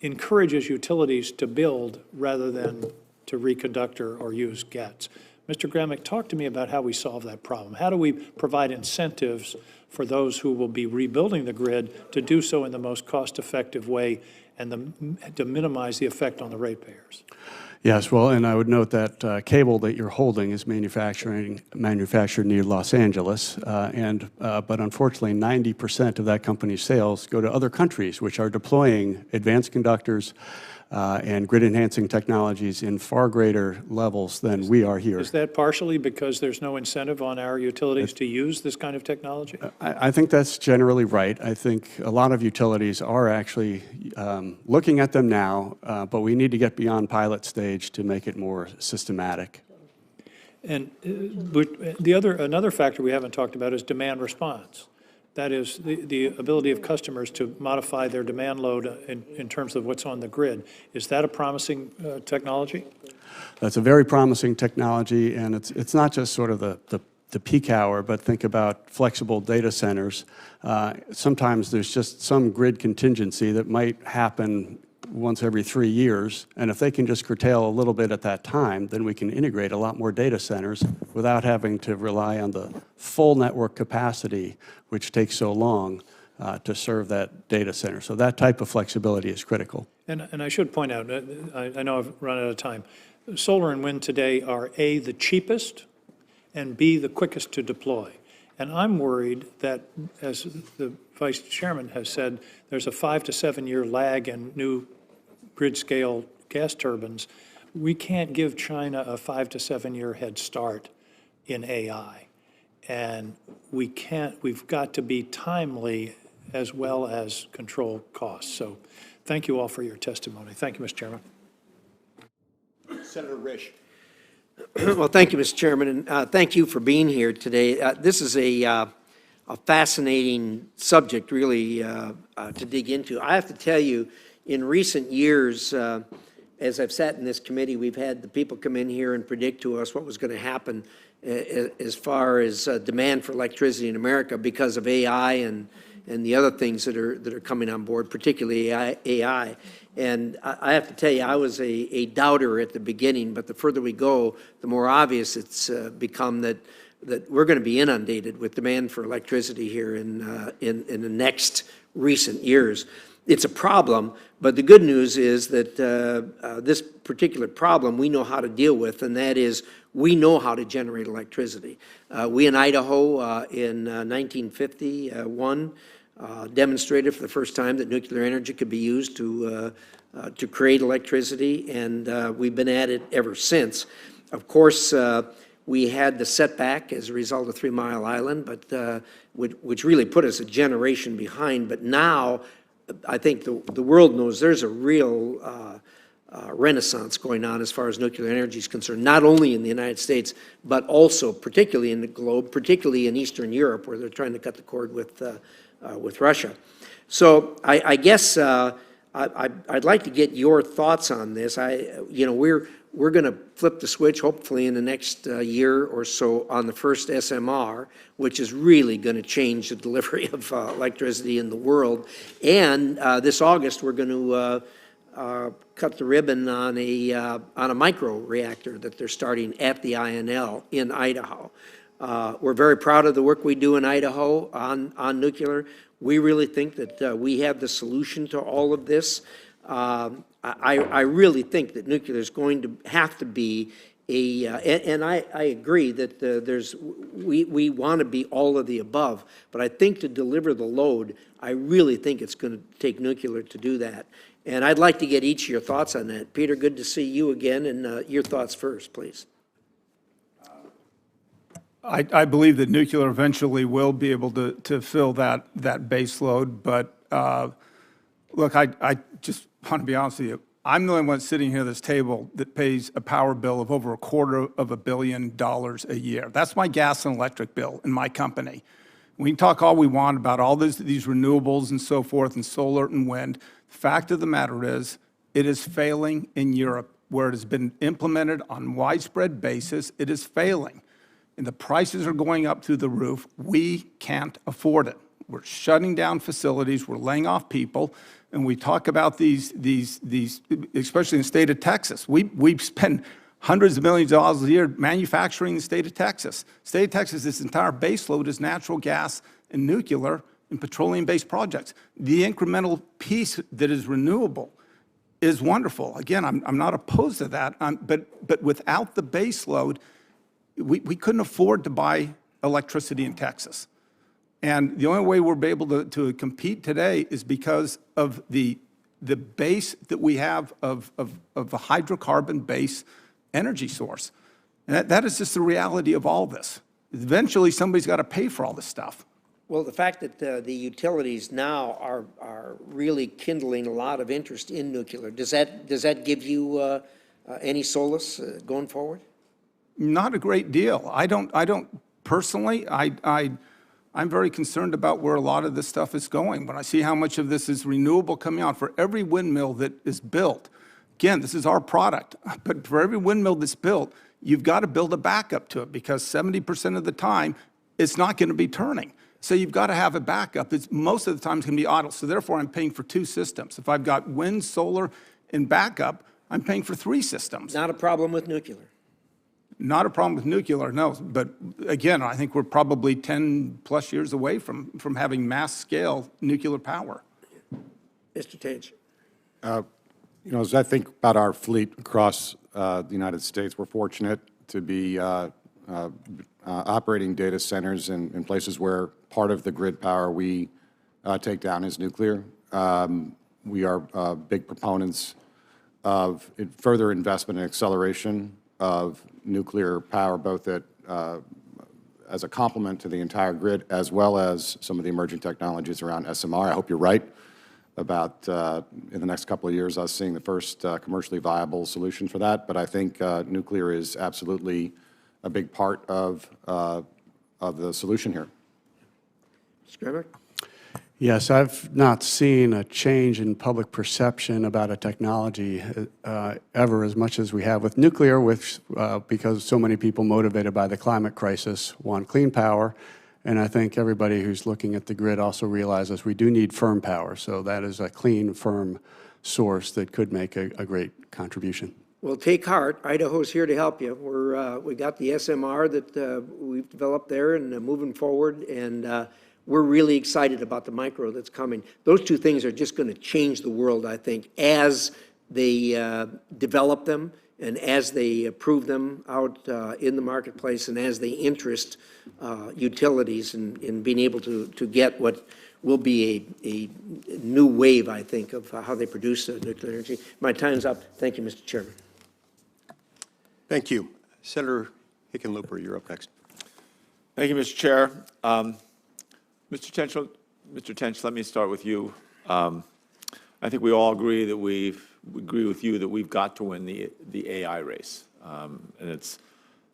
encourages utilities to build rather than to reconductor or use GETS. Mr. Gramlich, talk to me about how we solve that problem. How do we provide incentives for those who will be rebuilding the grid to do so in the most cost-effective way and to minimize the effect on the ratepayers? Yes, well, and I would note that cable that you're holding is manufactured near Los Angeles, but unfortunately 90% of that company's sales go to other countries which are deploying advanced conductors and grid-enhancing technologies in far greater levels than we are here. Is that partially because there's no incentive on our utilities to use this kind of technology? I think that's generally right. I think a lot of utilities are actually looking at them now, but we need to get beyond pilot stage to make it more systematic. And another factor we haven't talked about is demand response. That is the ability of customers to modify their demand load in terms of what's on the grid. Is that a promising technology? That's a very promising technology, and it's not just sort of the peak hour, but think about flexible data centers. Sometimes there's just some grid contingency that might happen once every 3 years, and if they can just curtail a little bit at that time, then we can integrate a lot more data centers without having to rely on the full network capacity, which takes so long to serve that data center. So that type of flexibility is critical. And I should point out, I know I've run out of time, solar and wind today are A, the cheapest, and B, the quickest to deploy. And I'm worried that, as the Vice Chairman has said, there's a 5 to 7 year lag in new grid-scale gas turbines. We can't give China a 5 to 7 year head start in AI. And we've got to be timely as well as control costs. So thank you all for your testimony. Thank you, Mr. Chairman. Senator Risch. Well, thank you, Mr. Chairman, and thank you for being here today. This is a fascinating subject, really, to dig into. I have to tell you, in recent years, as I've sat in this committee, we've had the people come in here and predict to us what was going to happen as far as demand for electricity in America because of AI and the other things that are coming on board, particularly AI. And I have to tell you, I was a doubter at the beginning, but the further we go, the more obvious it's become that we're going to be inundated with demand for electricity here in the next recent years. It's a problem, but the good news is that this particular problem we know how to deal with, and that is we know how to generate electricity. We in Idaho in 1951 demonstrated for the first time that nuclear energy could be used to create electricity, and we've been at it ever since. Of course, we had the setback as a result of 3 Mile Island, but which really put us a generation behind. But now, I think the world knows there's a real renaissance going on as far as nuclear energy is concerned, not only in the United States, but also particularly in the globe, particularly in Eastern Europe, where they're trying to cut the cord with Russia. So I guess I'd like to get your thoughts on this. We're going to flip the switch, hopefully, in the next year or so on the first SMR, which is really going to change the delivery of electricity in the world. And this August, we're going to cut the ribbon on a micro reactor that they're starting at the INL in Idaho. We're very proud of the work we do in Idaho on nuclear. We really think that we have the solution to all of this. I really think that nuclear is going to have to be and I agree that we want to be all of the above, but I think to deliver the load, I really think it's going to take nuclear to do that. And I'd like to get each of your thoughts on that. Peter, good to see you again, and your thoughts first, please. I believe that nuclear eventually will be able to fill that base load, but look, I just want to be honest with you. I'm the only one sitting here at this table that pays a power bill of over $250 million a year. That's my gas and electric bill in my company. We can talk all we want about all these renewables and so forth and solar and wind. The fact of the matter is it is failing in Europe where it has been implemented on widespread basis. It is failing. And the prices are going up through the roof. We can't afford it. We're shutting down facilities. We're laying off people. And we talk about these, especially in the state of Texas. We spend hundreds of millions of dollars a year manufacturing the state of Texas. State of Texas, this entire base load is natural gas and nuclear and petroleum-based projects. The incremental piece that is renewable is wonderful. Again, I'm not opposed to that, but without the base load, we couldn't afford to buy electricity in Texas. And the only way we're able to compete today is because of the base that we have of a hydrocarbon-based energy source. And that is just the reality of all this. Eventually, somebody's got to pay for all this stuff. Well, the fact that the utilities now are really kindling a lot of interest in nuclear, does that give you any solace going forward? Not a great deal. I don't personally. I'm very concerned about where a lot of this stuff is going. When I see how much of this is renewable coming out, for every windmill that is built, again, this is our product, but for every windmill that's built, you've got to build a backup to it because 70% of the time, it's not going to be turning. So you've got to have a backup. Most of the time, it's going to be idle. So therefore, I'm paying for 2 systems. If I've got wind, solar, and backup, I'm paying for 3 systems. Not a problem with nuclear. Not a problem with nuclear, no. But again, I think we're probably 10+ years away from having mass-scale nuclear power. Mr. Tench. As I think about our fleet across the United States, we're fortunate to be operating data centers in places where part of the grid power we take down is nuclear. We are big proponents of further investment and acceleration of nuclear power, both at as a complement to the entire grid, as well as some of the emerging technologies around SMR. I hope you're right about, in the next couple of years, us seeing the first commercially viable solution for that. But I think nuclear is absolutely a big part of the solution here. Mr. Gramlich? Yes, I've not seen a change in public perception about a technology ever as much as we have with nuclear, which, because so many people motivated by the climate crisis want clean power. And I think everybody who's looking at the grid also realizes we do need firm power. So that is a clean, firm source that could make a great contribution. Well, take heart. Idaho's here to help you. We got the SMR that we've developed there and moving forward, and we're really excited about the micro that's coming. Those two things are just going to change the world, I think, as they develop them and as they prove them out in the marketplace and as they interest utilities in being able to get what will be a new wave, I think, of how they produce nuclear energy. My time's up. Thank you, Mr. Chairman. Thank you. Senator Hickenlooper, you're up next. Thank you, Mr. Chair. Mr. Tench, let me start with you. I think we all agree that we agree with you that we've got to win the AI race. And it's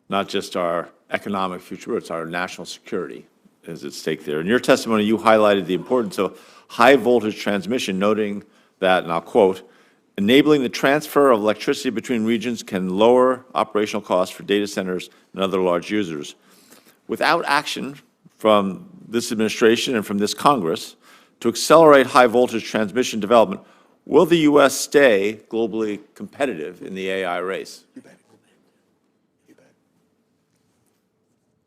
not just our economic future, it's our national security is at stake there. In your testimony, you highlighted the importance of high voltage transmission, noting that, and I'll quote, enabling the transfer of electricity between regions can lower operational costs for data centers and other large users. Without action from this administration and from this Congress to accelerate high voltage transmission development, will the U.S. stay globally competitive in the AI race? You bet. You bet.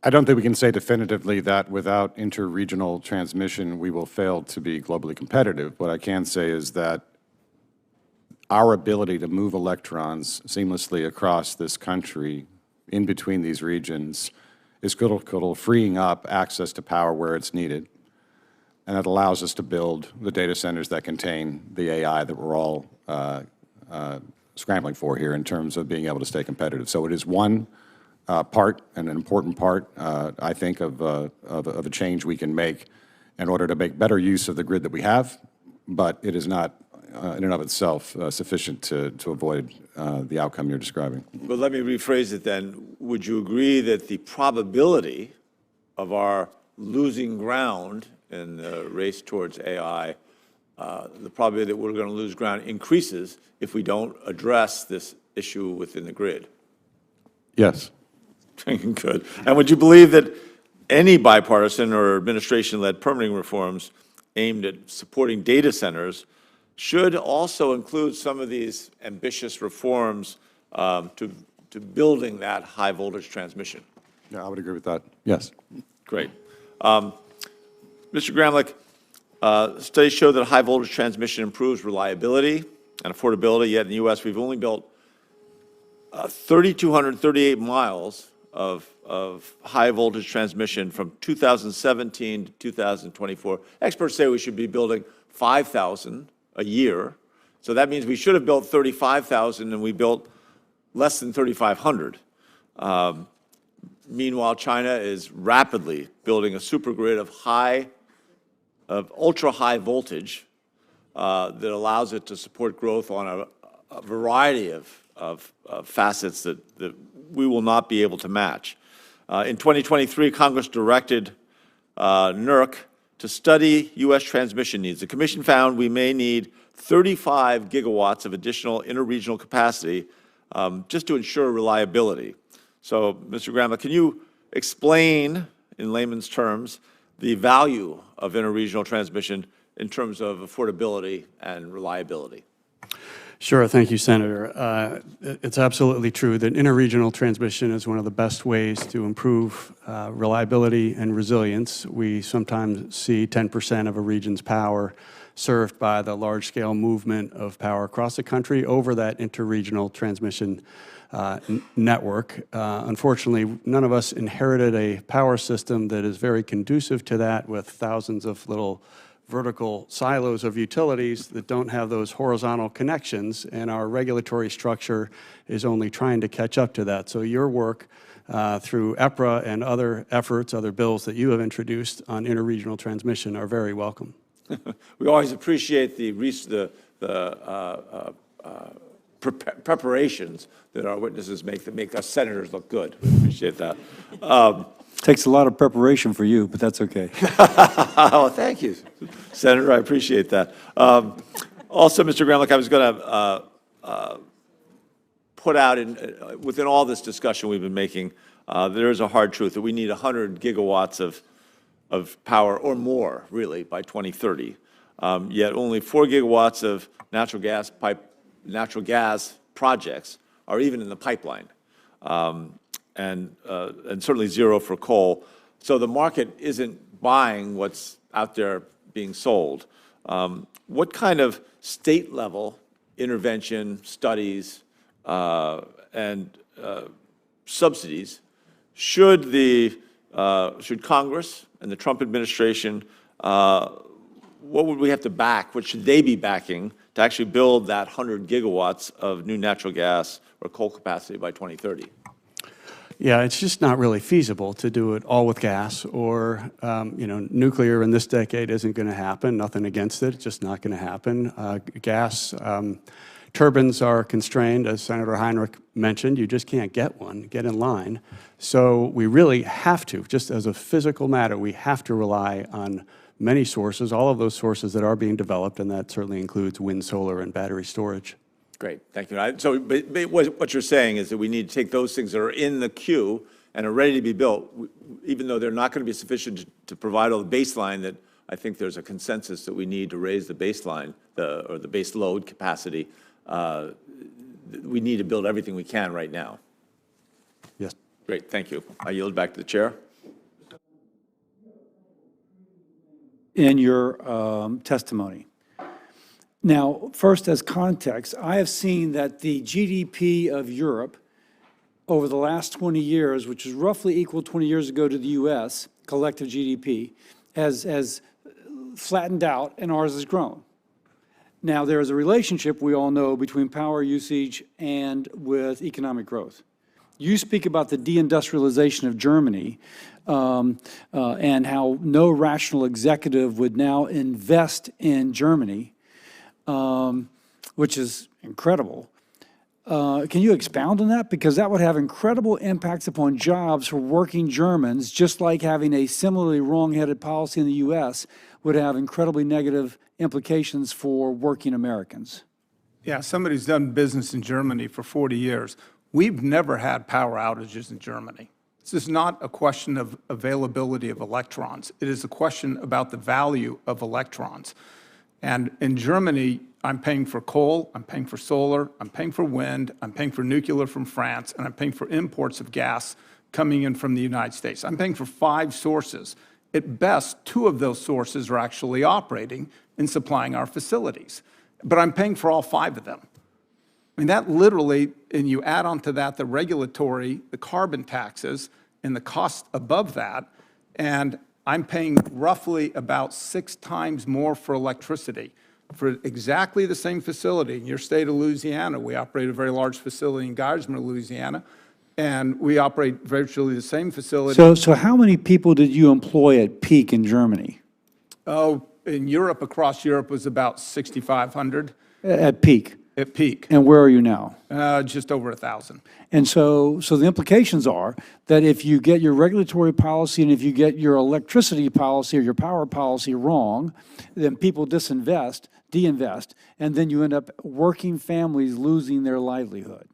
I don't think we can say definitively that without interregional transmission, we will fail to be globally competitive. What I can say is that our ability to move electrons seamlessly across this country in between these regions is critical, freeing up access to power where it's needed. And it allows us to build the data centers that contain the AI that we're all scrambling for here in terms of being able to stay competitive. So it is one part, and an important part, I think, of a change we can make in order to make better use of the grid that we have, but it is not in and of itself sufficient to avoid the outcome you're describing. But let me rephrase it then. Would you agree that the probability of our losing ground in the race towards AI, the probability that we're going to lose ground increases if we don't address this issue within the grid? Yes. Good. And would you believe that any bipartisan or administration-led permitting reforms aimed at supporting data centers should also include some of these ambitious reforms to building that high voltage transmission? Yeah, I would agree with that. Yes. Great. Mr. Gramlich, studies show that high voltage transmission improves reliability and affordability, yet in the U.S. we've only built 3,238 miles of high voltage transmission from 2017 to 2024. Experts say we should be building 5,000 a year. So that means we should have built 35,000 and we built less than 3,500. Meanwhile, China is rapidly building a supergrid of ultra high voltage that allows it to support growth on a variety of facets that we will not be able to match. In 2023, Congress directed NERC to study U.S. transmission needs. The Commission found we may need 35 gigawatts of additional interregional capacity just to ensure reliability. So, Mr. Gramlich, can you explain in layman's terms the value of interregional transmission in terms of affordability and reliability? Sure. Thank you, Senator. It's absolutely true that interregional transmission is one of the best ways to improve reliability and resilience. We sometimes see 10% of a region's power served by the large-scale movement of power across the country over that interregional transmission network. Unfortunately, none of us inherited a power system that is very conducive to that, with thousands of little vertical silos of utilities that don't have those horizontal connections, and our regulatory structure is only trying to catch up to that. So your work through EPRA and other efforts, other bills that you have introduced on interregional transmission are very welcome. We always appreciate the preparations that our witnesses make that make us senators look good. We appreciate that. Takes a lot of preparation for you, but that's okay. Oh, thank you, Senator. I appreciate that. Also, Mr. Gramlich, I was going to put out within all this discussion we've been making, there is a hard truth that we need 100 gigawatts of power or more, really, by 2030. Yet only 4 gigawatts of natural gas projects are even in the pipeline, and certainly zero for coal. So the market isn't buying what's out there being sold. What kind of state-level intervention, studies, and subsidies should Congress and the Trump administration, what would we have to back? What should they be backing to actually build that 100 gigawatts of new natural gas or coal capacity by 2030? Yeah, it's just not really feasible to do it all with gas or, nuclear in this decade isn't going to happen. Nothing against it, it's just not going to happen. Gas turbines are constrained, as Senator Heinrich mentioned. You just can't get in line. So we really have to, just as a physical matter, we have to rely on many sources, all of those sources that are being developed, and that certainly includes wind, solar, and battery storage. Great, thank you. So but what you're saying is that we need to take those things that are in the queue and are ready to be built, even though they're not going to be sufficient to provide all the baseline that I think there's a consensus that we need to raise the baseline, or the base load capacity. We need to build everything we can right now. Yes. Great, thank you. I yield back to the chair. In your testimony. Now, first, as context, I have seen that the GDP of Europe over the last 20 years, which is roughly equal 20 years ago to the U.S., collective GDP, has flattened out and ours has grown. Now, there is a relationship, we all know, between power usage and with economic growth. You speak about the deindustrialization of Germany and how no rational executive would now invest in Germany, which is incredible. Can you expound on that? Because that would have incredible impacts upon jobs for working Germans, just like having a similarly wrong-headed policy in the U.S. would have incredibly negative implications for working Americans. Yeah, somebody who's done business in Germany for 40 years. We've never had power outages in Germany. This is not a question of availability of electrons. It is a question about the value of electrons. And in Germany, I'm paying for coal, I'm paying for solar, I'm paying for wind, I'm paying for nuclear from France, and I'm paying for imports of gas coming in from the United States. I'm paying for 5 sources. At best, 2 of those sources are actually operating and supplying our facilities. But I'm paying for all 5 of them. I mean, that literally, and you add on to that the regulatory, the carbon taxes, and the cost above that, and I'm paying roughly about 6 times more for electricity for exactly the same facility. In your state of Louisiana, we operate a very large facility in Geismar, Louisiana, and we operate virtually the same facility. So how many people did you employ at peak in Germany? Oh, in Europe, across Europe, was about 6,500. At peak? At peak. And where are you now? Just over 1,000. And so the implications are that if you get your regulatory policy and if you get your electricity policy or your power policy wrong, then people deinvest, and then you end up working families losing their livelihood.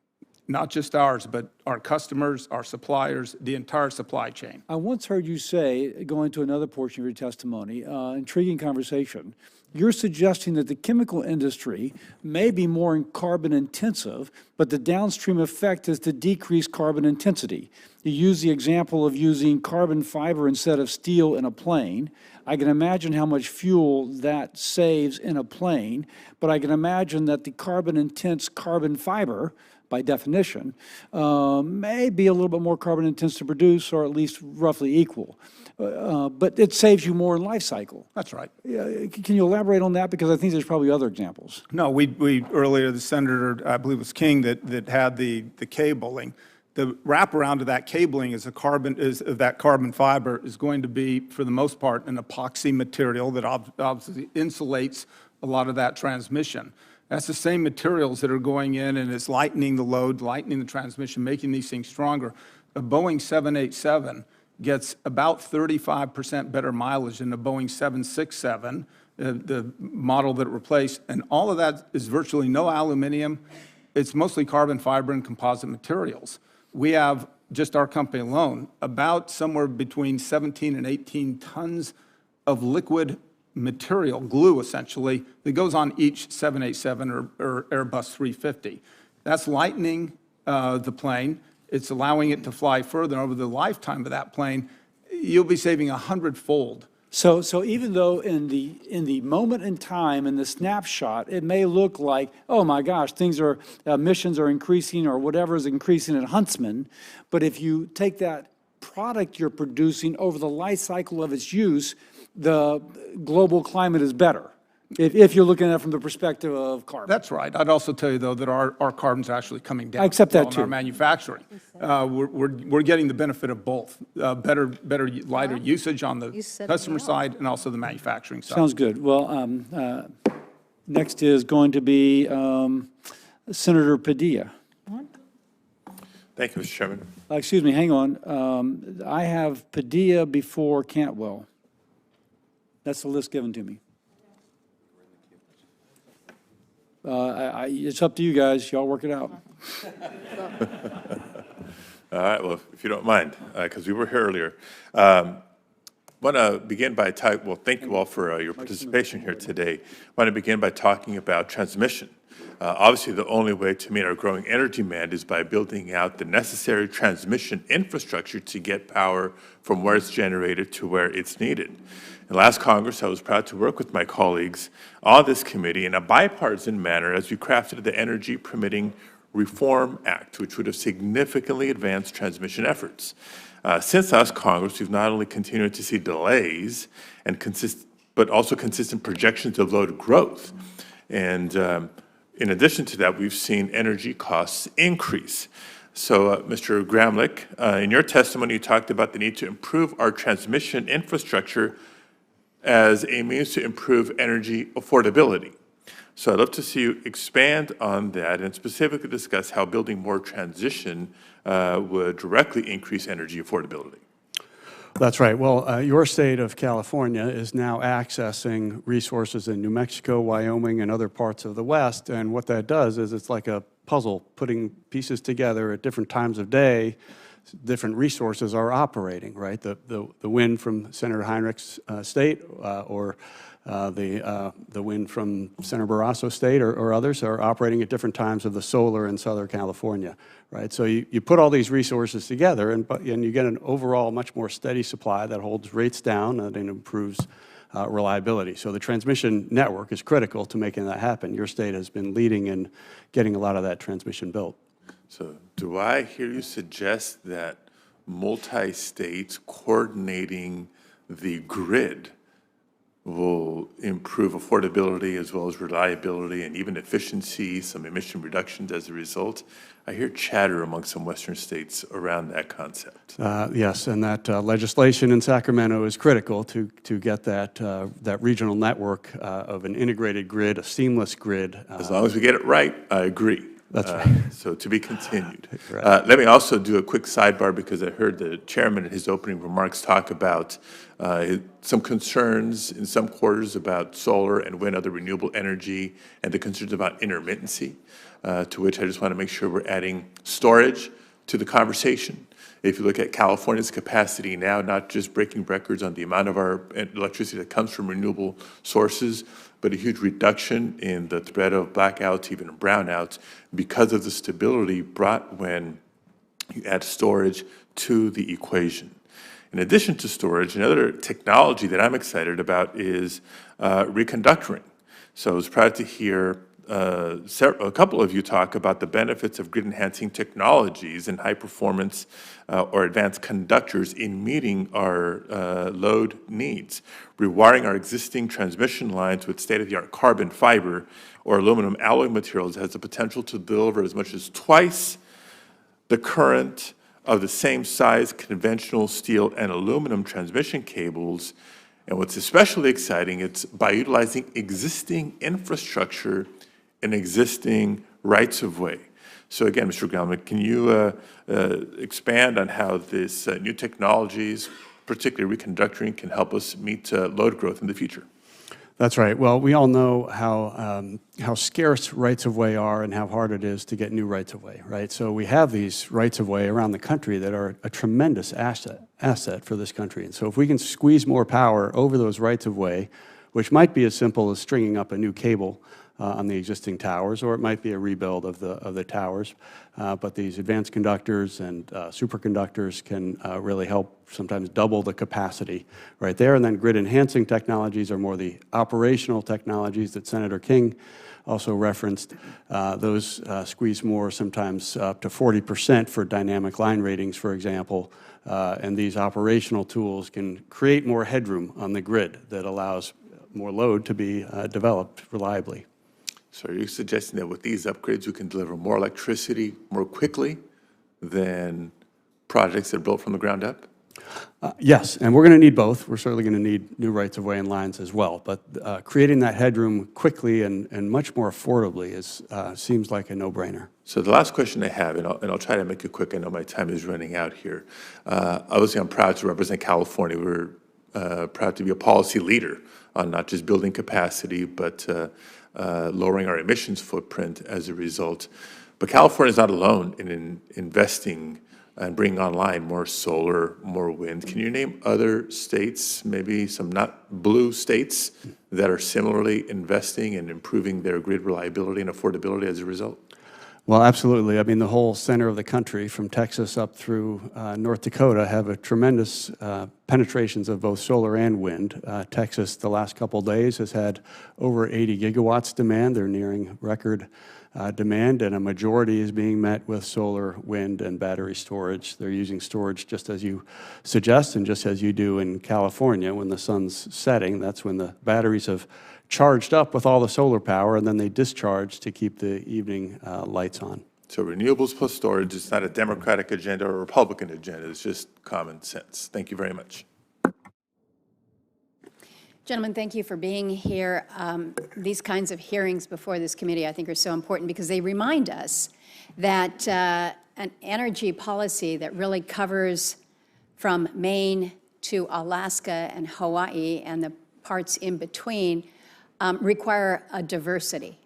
Not just ours, but our customers, our suppliers, the entire supply chain. I once heard you say, going to another portion of your testimony, intriguing conversation, you're suggesting that the chemical industry may be more carbon intensive, but the downstream effect is to decrease carbon intensity. You use the example of using carbon fiber instead of steel in a plane. I can imagine how much fuel that saves in a plane, but I can imagine that the carbon-intense carbon fiber, by definition, may be a little bit more carbon intense to produce, or at least roughly equal. But it saves you more in life cycle. That's right. Can you elaborate on that? Because I think there's probably other examples. No, we earlier, the Senator, I believe it was King, that had the cabling. The wraparound of that cabling of that carbon fiber is going to be, for the most part, an epoxy material that obviously insulates a lot of that transmission. That's the same materials that are going in, and it's lightening the load, lightening the transmission, making these things stronger. A Boeing 787 gets about 35% better mileage than the Boeing 767, the model that it replaced, and all of that is virtually no aluminum. It's mostly carbon fiber and composite materials. We have, just our company alone, about somewhere between 17 and 18 tons of liquid material, glue essentially, that goes on each 787 or Airbus 350. That's lightening the plane. It's allowing it to fly further. Over the lifetime of that plane, you'll be saving 100-fold. So even though in the moment in time, in the snapshot, it may look like, oh my gosh, emissions are increasing or whatever is increasing at Huntsman, but if you take that product you're producing over the life cycle of its use, the global climate is better, if you're looking at it from the perspective of carbon. That's right. I'd also tell you, though, that our carbon's actually coming down. I accept that, in too. our manufacturing. We're getting the benefit of both, better, lighter usage on the customer side and also the manufacturing side. Sounds good. Well, next is going to be Senator Padilla. Thank you, Mr. Chairman. Excuse me, hang on. I have Padilla before Cantwell. That's the list given to me. It's up to you guys. Y'all work it out. All right, well, if you don't mind, because we were here earlier. Want to begin by thank you all for your participation here today. Want to begin by talking about transmission. Obviously, the only way to meet our growing energy demand is by building out the necessary transmission infrastructure to get power from where it's generated to where it's needed. In last Congress, I was proud to work with my colleagues on this committee in a bipartisan manner as we crafted the Energy Permitting Reform Act, which would have significantly advanced transmission efforts. Since last Congress, we've not only continued to see delays but also consistent projections of load growth. And in addition to that, we've seen energy costs increase. So, Mr. Gramlich, in your testimony, you talked about the need to improve our transmission infrastructure as a means to improve energy affordability. So I'd love to see you expand on that and specifically discuss how building more transition would directly increase energy affordability. That's right. Well, your state of California is now accessing resources in New Mexico, Wyoming, and other parts of the West. And what that does is it's like a puzzle, putting pieces together at different times of day. Different resources are operating, right? The wind from Senator Heinrich's state or the wind from Senator Barrasso's state or others are operating at different times of the solar in Southern California, right? So you put all these resources together and you get an overall much more steady supply that holds rates down and improves reliability. So the transmission network is critical to making that happen. Your state has been leading in getting a lot of that transmission built. So do I hear you suggest that multi-states coordinating the grid will improve affordability as well as reliability and even efficiency, some emission reductions as a result? I hear chatter among some Western states around that concept. Yes, and that legislation in Sacramento is critical to get that regional network of an integrated grid, a seamless grid. As long as we get it right, I agree. That's right. So to be continued. Right. Let me also do a quick sidebar because I heard the chairman in his opening remarks talk about some concerns in some quarters about solar and wind, other renewable energy, and the concerns about intermittency, to which I just want to make sure we're adding storage to the conversation. If you look at California's capacity now, not just breaking records on the amount of our electricity that comes from renewable sources, but a huge reduction in the threat of blackouts, even brownouts, because of the stability brought when you add storage to the equation. In addition to storage, another technology that I'm excited about is reconductoring. So I was proud to hear a couple of you talk about the benefits of grid-enhancing technologies and high-performance or advanced conductors in meeting our load needs. Rewiring our existing transmission lines with state-of-the-art carbon fiber or aluminum alloy materials has the potential to deliver as much as twice the current of the same size conventional steel and aluminum transmission cables. And what's especially exciting, it's by utilizing existing infrastructure and existing rights-of-way. So again, Mr. Gramlich, can you expand on how this new technologies, particularly reconductoring, can help us meet load growth in the future? That's right. Well, we all know how scarce rights-of-way are and how hard it is to get new rights-of-way, right? So we have these rights-of-way around the country that are a tremendous asset for this country. And so if we can squeeze more power over those rights-of-way, which might be as simple as stringing up a new cable on the existing towers, or it might be a rebuild of the towers. But these advanced conductors and superconductors can really help sometimes double the capacity right there. And then grid-enhancing technologies are more the operational technologies that Senator King also referenced. Those squeeze more, sometimes up to 40% for dynamic line ratings, for example. And these operational tools can create more headroom on the grid that allows more load to be developed reliably. So are you suggesting that with these upgrades, we can deliver more electricity more quickly than projects that are built from the ground up? Yes, and we're going to need both. We're certainly going to need new rights-of-way and lines as well. But creating that headroom quickly and much more affordably seems like a no-brainer. So the last question I have, and I'll try to make it quick. I know my time is running out here. Obviously, I'm proud to represent California. We're proud to be a policy leader on not just building capacity, but lowering our emissions footprint as a result. But California is not alone in investing and bringing online more solar, more wind. Can you name other states, maybe some not blue states, that are similarly investing and improving their grid reliability and affordability as a result? Well, absolutely. I mean, the whole center of the country, from Texas up through North Dakota, have a tremendous penetrations of both solar and wind. Texas, the last couple of days, has had over 80 gigawatts demand. They're nearing record demand, and a majority is being met with solar, wind, and battery storage. They're using storage just as you suggest and just as you do in California. When the sun's setting, that's when the batteries have charged up with all the solar power, and then they discharge to keep the evening lights on. So renewables plus storage, it's not a Democratic agenda or a Republican agenda, it's just common sense. Thank you very much. Gentlemen, thank you for being here. These kinds of hearings before this committee, I think, are so important because they remind us that an energy policy that really covers from Maine to Alaska and Hawaii and the parts in between require a diversity,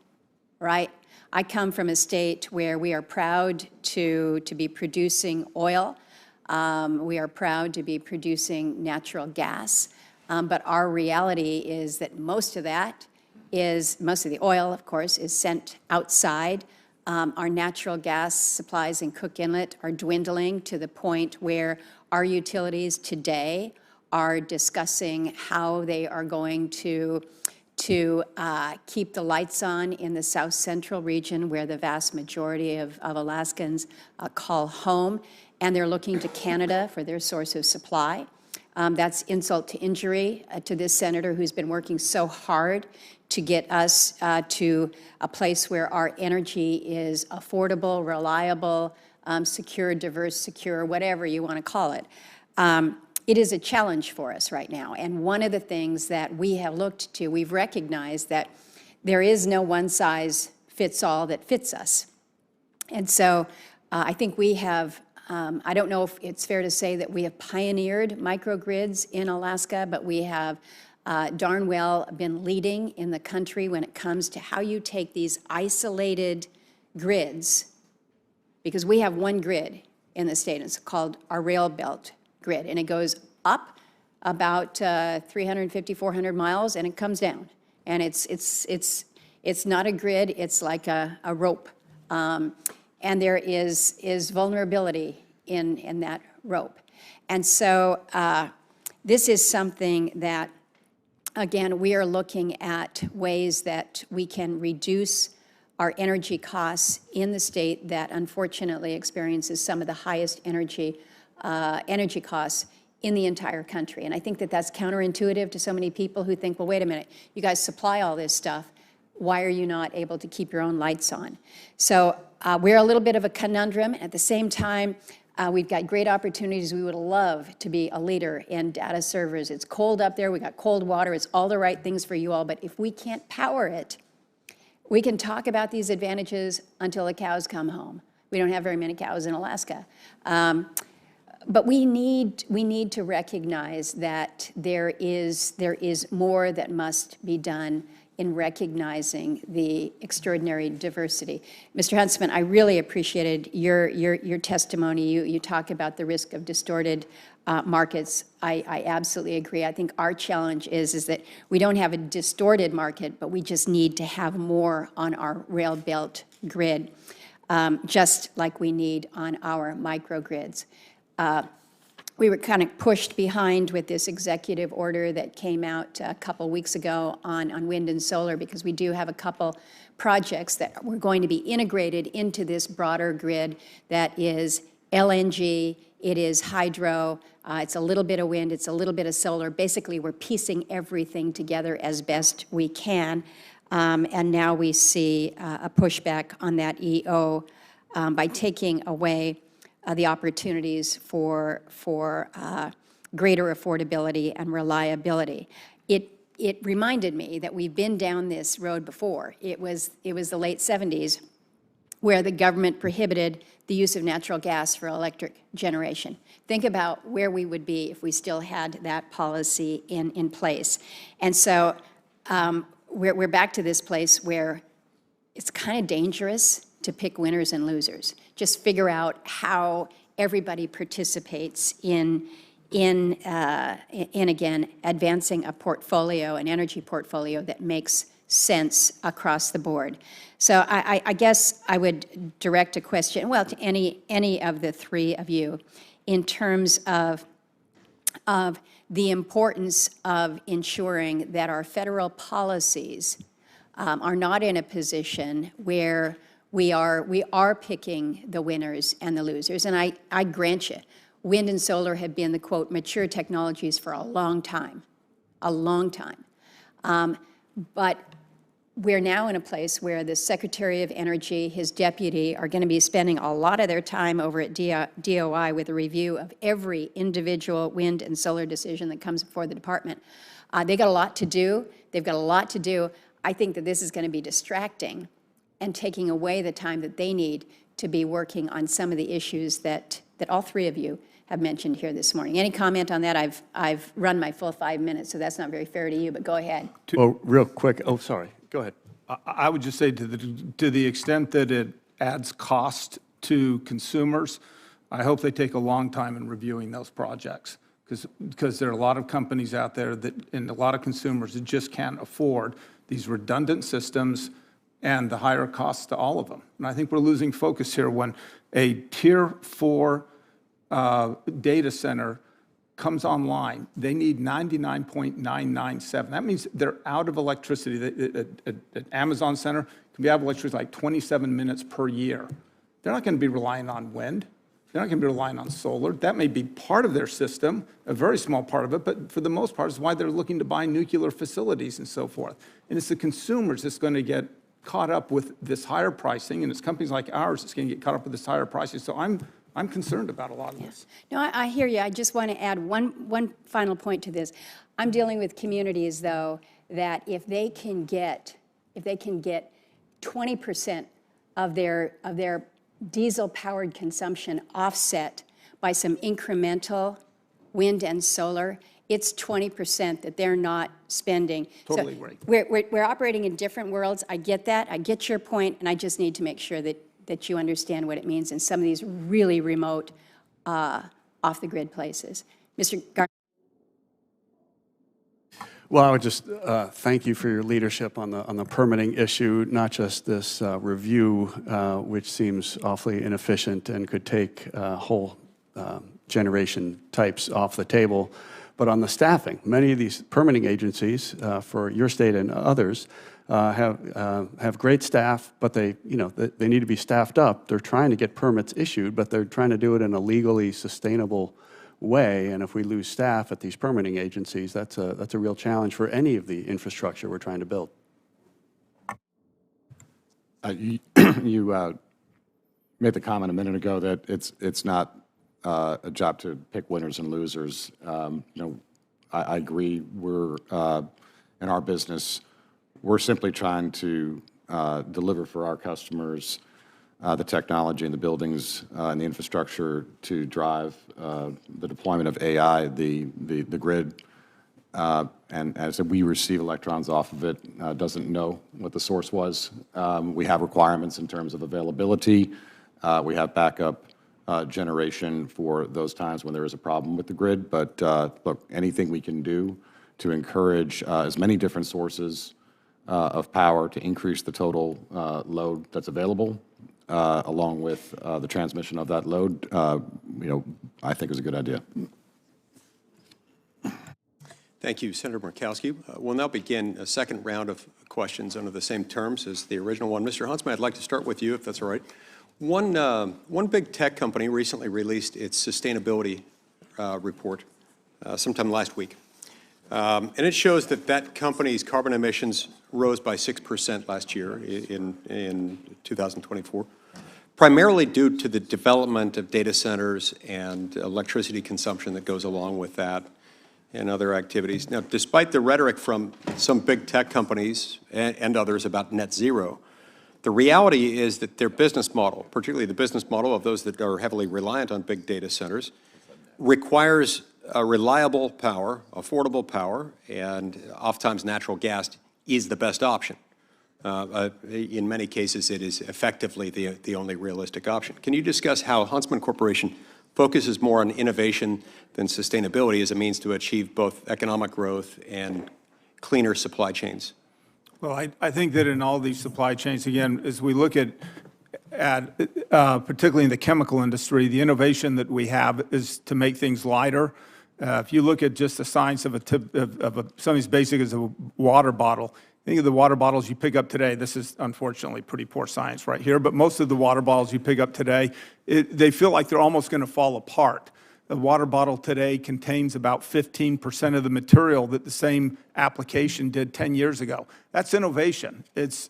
right? I come from a state where we are proud to be producing oil. We are proud to be producing natural gas. But our reality is that most of the oil, of course, is sent outside. Our natural gas supplies in Cook Inlet are dwindling to the point where our utilities today are discussing how they are going to keep the lights on in the South Central region where the vast majority of Alaskans call home, and they're looking to Canada for their source of supply. That's insult to injury to this senator who's been working so hard to get us to a place where our energy is affordable, reliable, secure, diverse, secure, whatever you want to call it. It is a challenge for us right now. And one of the things that we have looked to, we've recognized that there is no one size fits all that fits us. And so I think we have, I don't know if it's fair to say that we have pioneered microgrids in Alaska, but we have darn well been leading in the country when it comes to how you take these isolated grids, because we have one grid in the state, it's called our rail belt grid, and it goes up about 350, 400 miles, and it comes down. And it's not a grid, it's like a rope. And there is vulnerability in that rope. And so this is something that, again, we are looking at ways that we can reduce our energy costs in the state that unfortunately experiences some of the highest energy costs in the entire country. And I think that that's counterintuitive to so many people who think, well, wait a minute, you guys supply all this stuff. Why are you not able to keep your own lights on? So we're a little bit of a conundrum. At the same time, we've got great opportunities. We would love to be a leader in data servers. It's cold up there. We got cold water. It's all the right things for you all. But if we can't power it, we can talk about these advantages until the cows come home. We don't have very many cows in Alaska. But we need to recognize that there is more that must be done in recognizing the extraordinary diversity. Mr. Huntsman, I really appreciated your testimony. You talk about the risk of distorted markets. I absolutely agree. I think our challenge is that we don't have a distorted market, but we just need to have more on our rail belt grid, just like we need on our microgrids. We were kind of pushed behind with this executive order that came out a couple weeks ago on wind and solar, because we do have a couple projects that were going to be integrated into this broader grid that is LNG, it is hydro, it's a little bit of wind, it's a little bit of solar. Basically, we're piecing everything together as best we can. And now we see a pushback on that EO by taking away the opportunities for greater affordability and reliability. It reminded me that we've been down this road before. It was the late 70s where the government prohibited the use of natural gas for electric generation. Think about where we would be if we still had that policy in place. And so we're back to this place where it's kind of dangerous to pick winners and losers. Just figure out how everybody participates in again, advancing a portfolio, an energy portfolio that makes sense across the board. So I guess I would direct a question, well, to any of the three of you in terms of the importance of ensuring that our federal policies are not in a position where we are picking the winners and the losers. And I grant you, wind and solar have been the, quote, mature technologies for a long time. But we're now in a place where the Secretary of Energy, his deputy, are going to be spending a lot of their time over at DOI with a review of every individual wind and solar decision that comes before the department. They got a lot to do. They've got a lot to do. I think that this is going to be distracting and taking away the time that they need to be working on some of the issues that all three of you have mentioned here this morning. Any comment on that? I've run my full 5 minutes, so that's not very fair to you, but go ahead. Well, real quick, oh, sorry, go ahead. I would just say to the extent that it adds cost to consumers, I hope they take a long time in reviewing those projects, because there are a lot of companies out there and a lot of consumers that just can't afford these redundant systems and the higher costs to all of them. And I think we're losing focus here when a Tier 4 data center comes online. They need 99.997. That means they're out of electricity. An Amazon center can be out of electricity like 27 minutes per year. They're not going to be relying on wind. They're not going to be relying on solar. That may be part of their system, a very small part of it, but for the most part, it's why they're looking to buy nuclear facilities and so forth. And it's the consumers that's going to get caught up with this higher pricing, and it's companies like ours that's going to get caught up with this higher pricing. So I'm concerned about a lot of this. No, I hear you. I just want to add one final point to this. I'm dealing with communities, though, that if they can get 20% of their diesel-powered consumption offset by some incremental wind and solar, it's 20% that they're not spending. Totally agree. We're operating in different worlds. I get that. I get your point, and I just need to make sure that you understand what it means in some of these really remote, off-the-grid places. Mr. Gar. Well, I would just thank you for your leadership on the permitting issue, not just this review, which seems awfully inefficient and could take whole generation types off the table, but on the staffing. Many of these permitting agencies for your state and others have great staff, but they need to be staffed up. They're trying to get permits issued, but they're trying to do it in a legally sustainable way. And if we lose staff at these permitting agencies, that's a real challenge for any of the infrastructure we're trying to build. You made the comment a minute ago that it's not a job to pick winners and losers. I agree. We're in our business, we're simply trying to deliver for our customers the technology and the buildings and the infrastructure to drive the deployment of AI, the grid. And as we receive electrons off of it, doesn't know what the source was. We have requirements in terms of availability. We have backup generation for those times when there is a problem with the grid. But look, anything we can do to encourage as many different sources of power to increase the total load that's available, along with the transmission of that load, I think is a good idea. Thank you, Senator Murkowski. We'll now begin a second round of questions under the same terms as the original one. Mr. Huntsman, I'd like to start with you, if that's all right. One big tech company recently released its sustainability report sometime last week. And it shows that company's carbon emissions rose by 6% last year in 2024, primarily due to the development of data centers and electricity consumption that goes along with that and other activities. Now, despite the rhetoric from some big tech companies and others about net zero, the reality is that their business model, particularly the business model of those that are heavily reliant on big data centers, requires reliable power, affordable power, and oftentimes natural gas is the best option. In many cases, it is effectively the only realistic option. Can you discuss how Huntsman Corporation focuses more on innovation than sustainability as a means to achieve both economic growth and cleaner supply chains? Well, I think that in all these supply chains, again, as we look at particularly in the chemical industry, the innovation that we have is to make things lighter. If you look at just the science of something as basic as a water bottle, think of the water bottles you pick up today. This is unfortunately pretty poor science right here, but most of the water bottles you pick up today, they feel like they're almost going to fall apart. The water bottle today contains about 15% of the material that the same application did 10 years ago. That's innovation. It's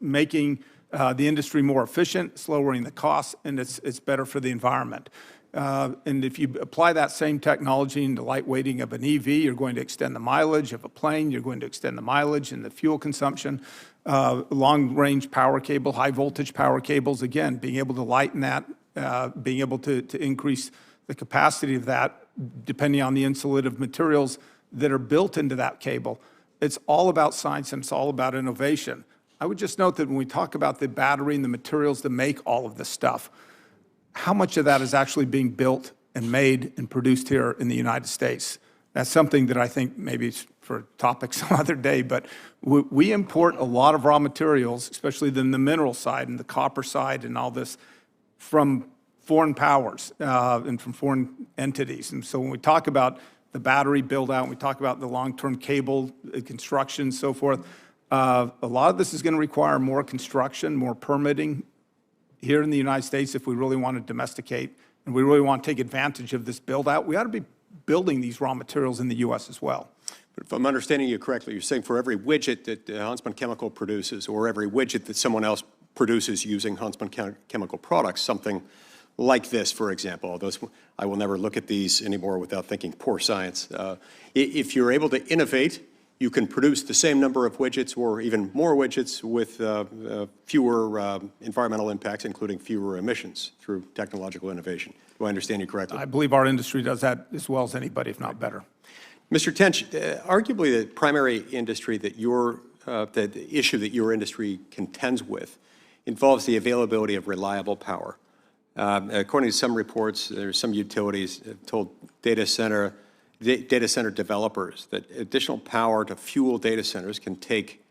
making the industry more efficient, it's lowering the costs, and it's better for the environment. And if you apply that same technology into lightweighting of an EV, you're going to extend the mileage of a plane, you're going to extend the mileage and the fuel consumption. Long-range power cable, high-voltage power cables, again, being able to lighten that, being able to increase the capacity of that, depending on the insulative materials that are built into that cable. It's all about science and it's all about innovation. I would just note that when we talk about the battery and the materials that make all of this stuff, how much of that is actually being built and made and produced here in the United States? That's something that I think maybe it's for topic some other day, but we import a lot of raw materials, especially in the mineral side and the copper side and all this, from foreign powers and from foreign entities. And so when we talk about the battery build-out, we talk about the long-term cable construction, so forth, a lot of this is going to require more construction, more permitting here in the United States if we really want to domesticate and we really want to take advantage of this build-out. We ought to be building these raw materials in the U.S. as well. But if I'm understanding you correctly, you're saying for every widget that Huntsman Chemical produces or every widget that someone else produces using Huntsman Chemical products, something like this, for example, although I will never look at these anymore without thinking poor science. If you're able to innovate, you can produce the same number of widgets or even more widgets with fewer environmental impacts, including fewer emissions through technological innovation. Do I understand you correctly? I believe our industry does that as well as anybody, if not better. Mr. Tench, arguably the primary industry that the issue that your industry contends with involves the availability of reliable power. According to some reports, there's some utilities have told data center developers that additional power to fuel data centers can take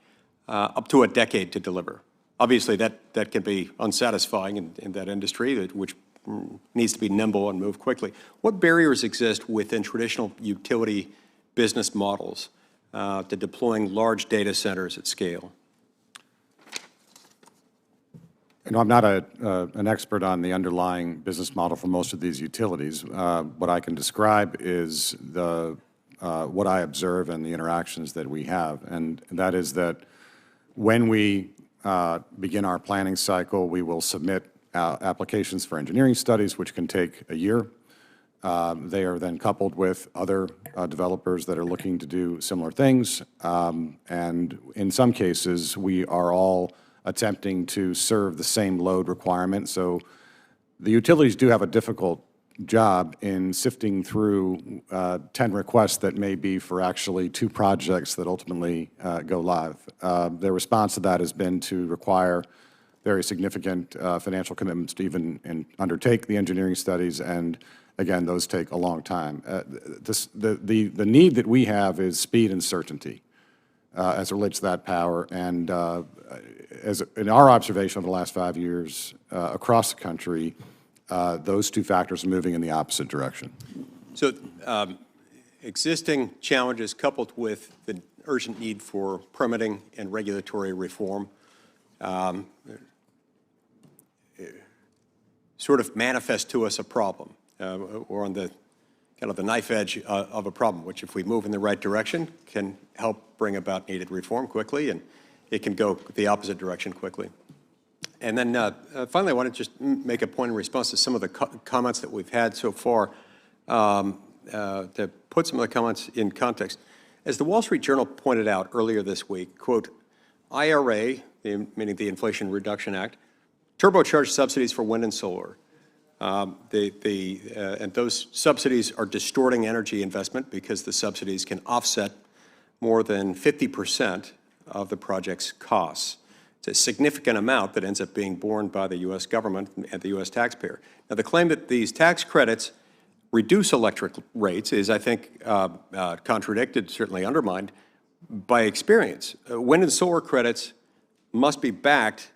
up to a decade to deliver. Obviously, that can be unsatisfying in that industry, which needs to be nimble and move quickly. What barriers exist within traditional utility business models to deploying large data centers at scale? I'm not an expert on the underlying business model for most of these utilities. What I can describe is what I observe and the interactions that we have, and that is that when we begin our planning cycle, we will submit applications for engineering studies, which can take a year. They are then coupled with other developers that are looking to do similar things. And in some cases, we are all attempting to serve the same load requirement. So the utilities do have a difficult job in sifting through 10 requests that may be for actually 2 projects that ultimately go live. Their response to that has been to require very significant financial commitments to even undertake the engineering studies, and again, those take a long time. The need that we have is speed and certainty as it relates to that power, and as in our observation over the last 5 years across the country, those 2 factors are moving in the opposite direction. So existing challenges coupled with the urgent need for permitting and regulatory reform sort of manifest to us a problem. We're on the kind of the knife edge of a problem, which if we move in the right direction can help bring about needed reform quickly, and it can go the opposite direction quickly. And then finally, I want to just make a point in response to some of the comments that we've had so far, to put some of the comments in context. As the Wall Street Journal pointed out earlier this week, quote, IRA, meaning the Inflation Reduction Act, turbocharged subsidies for wind and solar. And those subsidies are distorting energy investment because the subsidies can offset more than 50% of the project's costs. It's a significant amount that ends up being borne by the U.S. government and the U.S. taxpayer. Now, the claim that these tax credits reduce electric rates is, I think, contradicted, certainly undermined, by experience. Wind and solar credits must be backed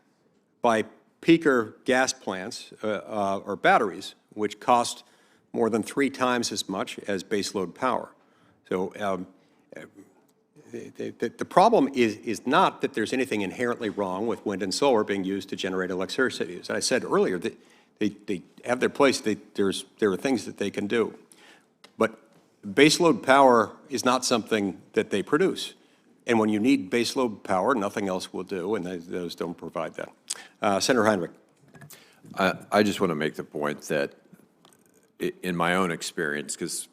by peaker gas plants or batteries, which cost more than 3 times as much as baseload power. So the problem is not that there's anything inherently wrong with wind and solar being used to generate electricity. As I said earlier, they have their place. There are things that they can do. But baseload power is not something that they produce. And when you need baseload power, nothing else will do, and those don't provide that. Senator Heinrich. I just want to make the point that in my own experience, because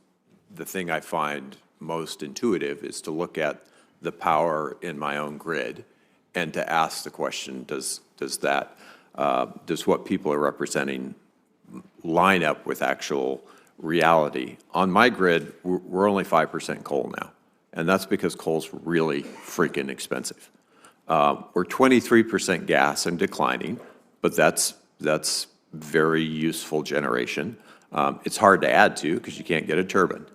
the thing I find most intuitive is to look at the power in my own grid and to ask the question, does what people are representing line up with actual reality? On my grid, we're only 5% coal now, and that's because coal's really freaking expensive. We're 23% gas and declining, but that's very useful generation. It's hard to add to because you can't get a turbine.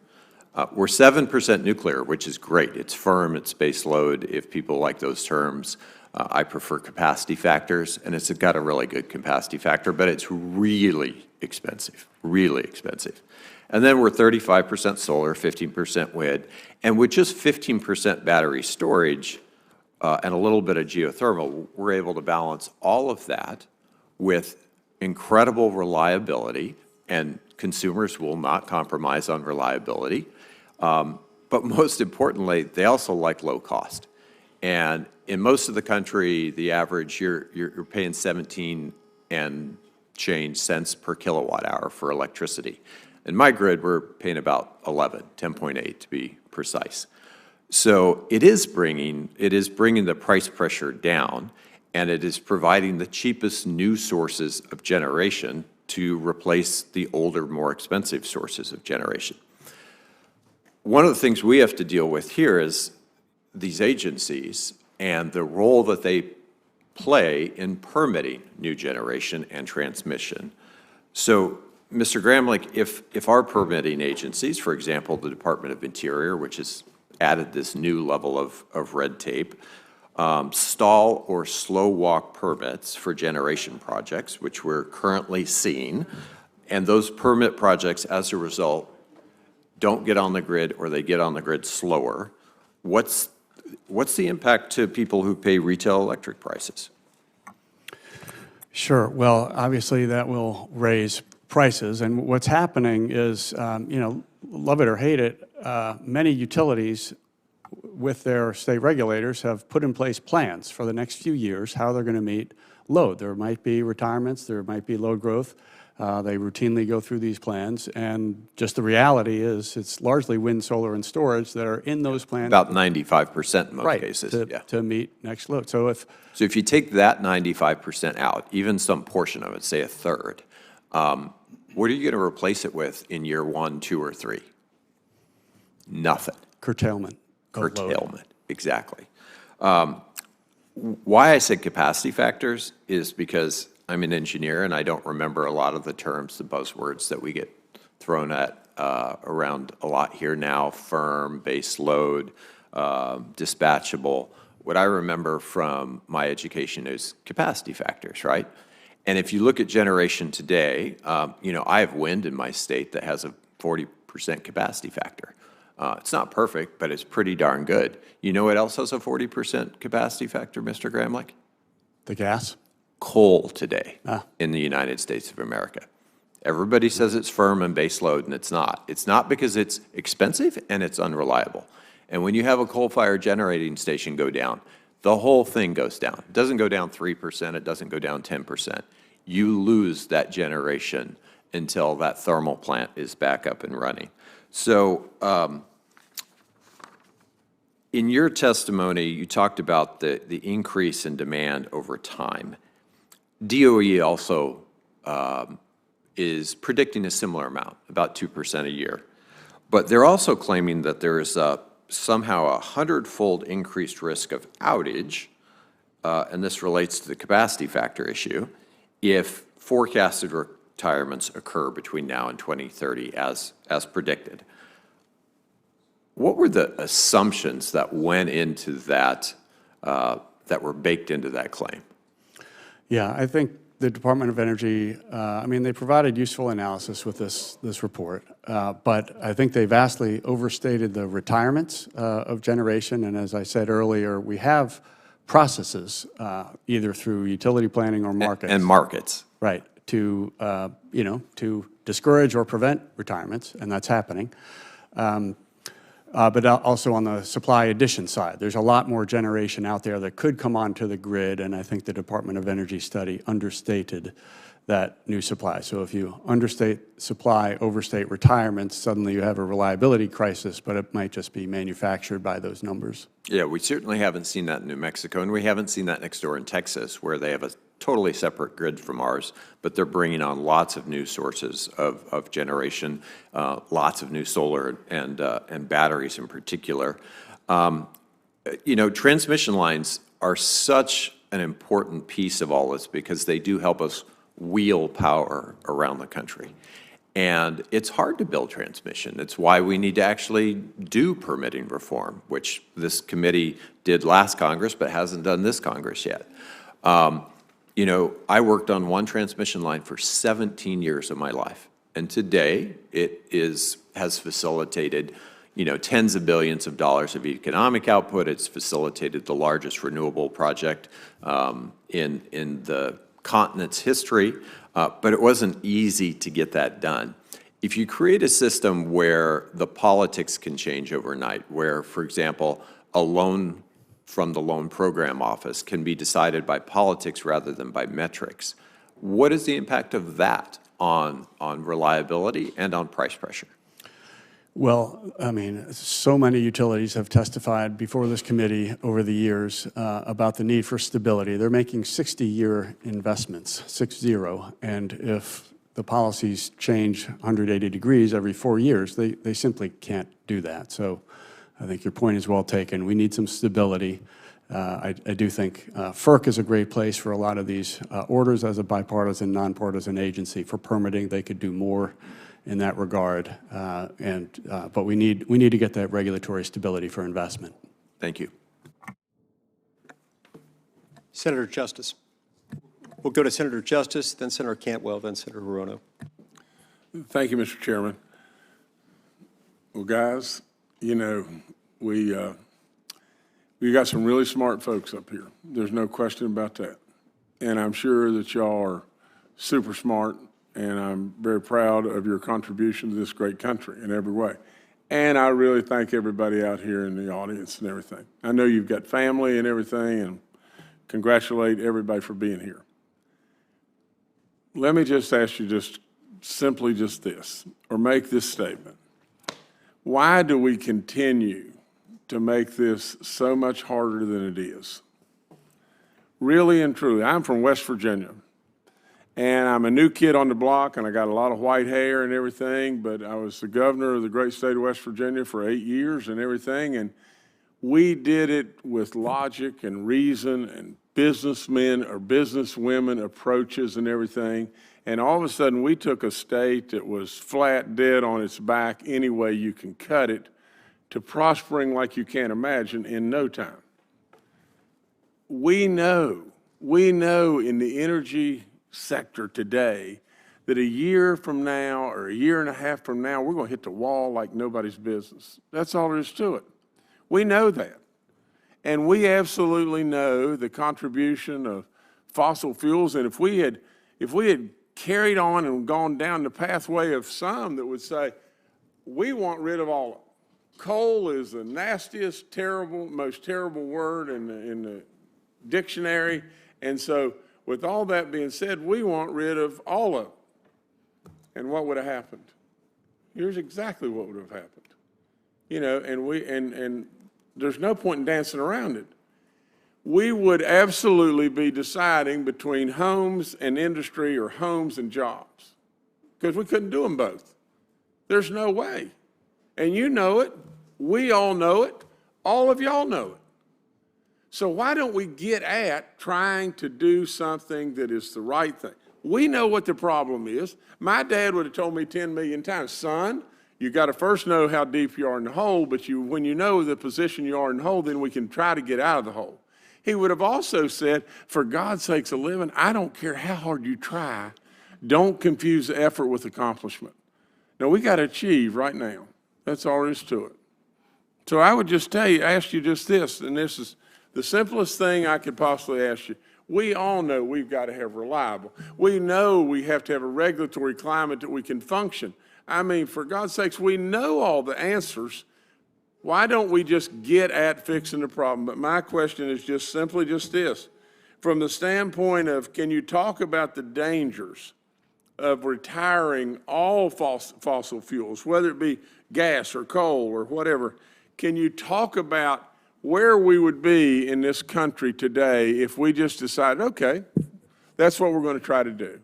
We're 7% nuclear, which is great. It's firm, it's base load. If people like those terms, I prefer capacity factors, and it's got a really good capacity factor, but it's really expensive, really expensive. And then we're 35% solar, 15% wind, and with just 15% battery storage and a little bit of geothermal, we're able to balance all of that with incredible reliability, and consumers will not compromise on reliability. But most importantly, they also like low cost. And in most of the country, the average, you're paying 17 and change cents per kilowatt hour for electricity. In my grid, we're paying about 10.8 to be precise. So it is bringing the price pressure down, and it is providing the cheapest new sources of generation to replace the older, more expensive sources of generation. One of the things we have to deal with here is these agencies and the role that they play in permitting new generation and transmission. So, Mr. Gramlich, if our permitting agencies, for example, the Department of Interior, which has added this new level of red tape, stall or slow walk permits for generation projects, which we're currently seeing, and those permit projects, as a result, don't get on the grid or they get on the grid slower, what's the impact to people who pay retail electric prices? Sure. Well, obviously that will raise prices, and what's happening is, love it or hate it, many utilities with their state regulators have put in place plans for the next few years how they're going to meet load. There might be retirements, there might be load growth. They routinely go through these plans, and just the reality is it's largely wind, solar, and storage that are in those plans. About 95% in most Right, cases, yeah. to meet next load. So if you take that 95% out, even some portion of it, say a third, what are you going to replace it with in year 1, 2, or 3? Nothing. Curtailment. Curtailment, exactly. Why I said capacity factors is because I'm an engineer and I don't remember a lot of the terms, the buzzwords that we get thrown at around a lot here now: firm, base load, dispatchable. What I remember from my education is capacity factors, right? And if you look at generation today, I have wind in my state that has a 40% capacity factor. It's not perfect, but it's pretty darn good. You know what else has a 40% capacity factor, Mr. Gramlich? The gas? Coal today in the United States of America. Everybody says it's firm and base load, and it's not. It's not because it's expensive and it's unreliable. And when you have a coal-fired generating station go down, the whole thing goes down. It doesn't go down 3%, it doesn't go down 10%. You lose that generation until that thermal plant is back up and running. So in your testimony, you talked about the increase in demand over time. DOE also is predicting a similar amount, about 2% a year. But they're also claiming that there is somehow a 100-fold increased risk of outage, and this relates to the capacity factor issue, if forecasted retirements occur between now and 2030 as predicted. What were the assumptions that went into that, that were baked into that claim? Yeah, I think the Department of Energy, they provided useful analysis with this report, but I think they vastly overstated the retirements of generation. And as I said earlier, we have processes, either through utility planning or markets. And markets. Right, to discourage or prevent retirements, and that's happening. But also on the supply addition side, there's a lot more generation out there that could come onto the grid, and I think the Department of Energy study understated that new supply. So if you understate supply, overstate retirements, suddenly you have a reliability crisis, but it might just be manufactured by those numbers. Yeah, we certainly haven't seen that in New Mexico, and we haven't seen that next door in Texas, where they have a totally separate grid from ours, but they're bringing on lots of new sources of generation, lots of new solar and batteries in particular. Transmission lines are such an important piece of all this because they do help us wheel power around the country. And it's hard to build transmission. It's why we need to actually do permitting reform, which this committee did last Congress but hasn't done this Congress yet. I worked on one transmission line for 17 years of my life, and today it has facilitated tens of billions of dollars of economic output. It's facilitated the largest renewable project in the continent's history, but it wasn't easy to get that done. If you create a system where the politics can change overnight, where, for example, a loan from the Loan Program Office can be decided by politics rather than by metrics, what is the impact of that on reliability and on price pressure? Well, so many utilities have testified before this committee over the years about the need for stability. They're making 60-year investments, 60, and if the policies change 180 degrees every 4 years, they simply can't do that. So I think your point is well taken. We need some stability. I do think FERC is a great place for a lot of these orders as a bipartisan, nonpartisan agency for permitting. They could do more in that regard, but we need to get that regulatory stability for investment. Thank you. Senator Justice. We'll go to Senator Justice, then Senator Cantwell, then Senator Hirono. Thank you, Mr. Chairman. Well, guys, we got some really smart folks up here. There's no question about that. And I'm sure that y'all are super smart, and I'm very proud of your contribution to this great country in every way. And I really thank everybody out here in the audience and everything. I know you've got family and everything, and congratulate everybody for being here. let me just ask you just simply just this, or make this statement. Why do we continue to make this so much harder than it is? Really and truly, I'm from West Virginia, and I'm a new kid on the block, and I got a lot of white hair and everything, but I was the governor of the great state of West Virginia for 8 years and everything, and we did it with logic and reason and businessmen or businesswomen approaches and everything. And all of a sudden, we took a state that was flat dead on its back any way you can cut it to prospering like you can't imagine in no time. We know in the energy sector today that a year from now or a year and a half from now, we're going to hit the wall like nobody's business. That's all there is to it. We know that. And we absolutely know the contribution of fossil fuels. And if we had carried on and gone down the pathway of some that would say, we want rid of all of it. Coal is the nastiest, terrible, most terrible word in the dictionary. And so with all that being said, we want rid of all of it. And what would have happened? Here's exactly what would have happened. You know, and there's no point in dancing around it. We would absolutely be deciding between homes and industry or homes and jobs because we couldn't do them both. There's no way. And you know it. We all know it. All of y'all know it. So why don't we get at trying to do something that is the right thing? We know what the problem is. My dad would have told me 10 million times, son, you got to first know how deep you are in the hole, but when you know the position you are in the hole, then we can try to get out of the hole. He would have also said, for God's sakes a living, I don't care how hard you try, don't confuse effort with accomplishment. Now, we got to achieve right now. That's all there is to it. So I would just ask you just this, and this is the simplest thing I could possibly ask you. We all know we've got to have reliable. We know we have to have a regulatory climate that we can function. I mean, for God's sakes, we know all the answers. Why don't we just get at fixing the problem? But my question is just simply just this. From the standpoint of, can you talk about the dangers of retiring all fossil fuels, whether it be gas or coal or whatever? Can you talk about where we would be in this country today if we just decided, okay, that's what we're going to try to do?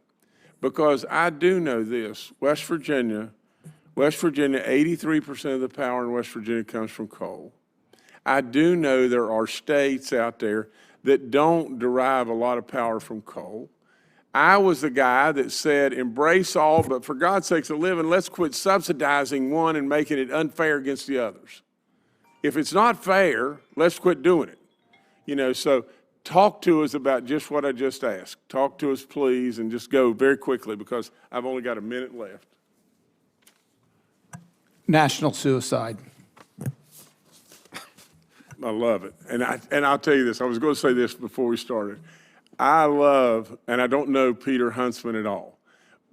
Because I do know this, West Virginia, 83% of the power in West Virginia comes from coal. I do know there are states out there that don't derive a lot of power from coal. I was the guy that said, embrace all, but for God's sakes a living, let's quit subsidizing one and making it unfair against the others. If it's not fair, let's quit doing it. You know, so talk to us about just what I just asked. Talk to us, please, and just go very quickly because I've only got a minute left. National suicide. I love it. And I'll tell you this. I was going to say this before we started. I love, and I don't know Peter Huntsman at all,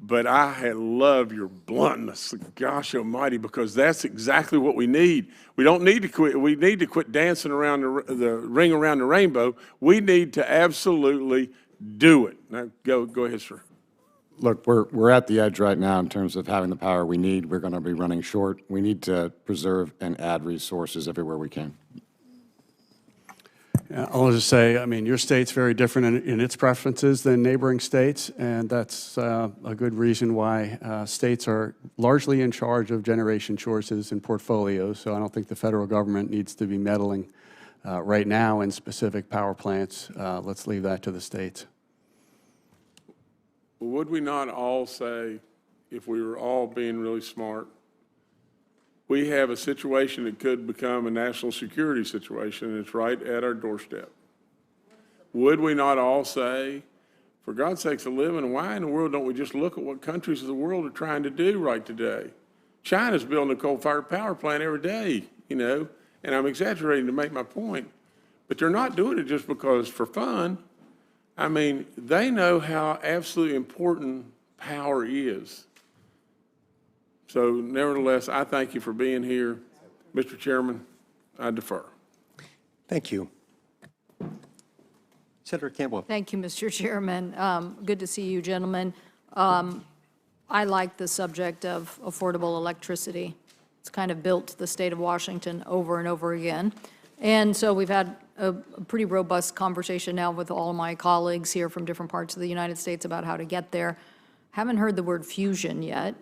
but I love your bluntness, gosh almighty, because that's exactly what we need. We don't need to quit. We need to quit dancing around the ring around the rainbow. We need to absolutely do it. Now, go ahead, sir. Look, we're at the edge right now in terms of having the power we need. We're going to be running short. We need to preserve and add resources everywhere we can. Yeah, I'll just say, I mean, your state's very different in its preferences than neighboring states, and that's a good reason why states are largely in charge of generation choices and portfolios, so I don't think the federal government needs to be meddling right now in specific power plants. Let's leave that to the states. Would we not all say, if we were all being really smart, we have a situation that could become a national security situation, and it's right at our doorstep. Would we not all say, for God's sakes a living, why in the world don't we just look at what countries of the world are trying to do right today? China's building a coal-fired power plant every day, you know, and I'm exaggerating to make my point, but they're not doing it just because for fun. I mean, they know how absolutely important power is. So nevertheless, I thank you for being here. Mr. Chairman, I defer. Thank you. Senator Campbell. Thank you, Mr. Chairman. Good to see you, gentlemen. I like the subject of affordable electricity. It's kind of built the state of Washington over and over again. And so we've had a pretty robust conversation now with all of my colleagues here from different parts of the United States about how to get there. Haven't heard the word fusion yet.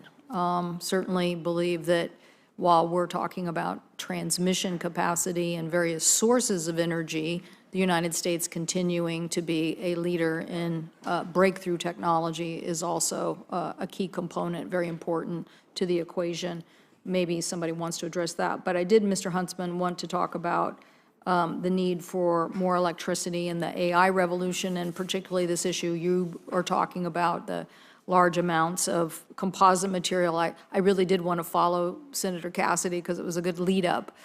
Certainly believe that while we're talking about transmission capacity and various sources of energy, the United States continuing to be a leader in breakthrough technology is also a key component, very important to the equation. Maybe somebody wants to address that. But I did, Mr. Huntsman, want to talk about the need for more electricity in the AI revolution, and particularly this issue you are talking about, the large amounts of composite material. I really did want to follow Senator Cassidy because it was a good lead-up,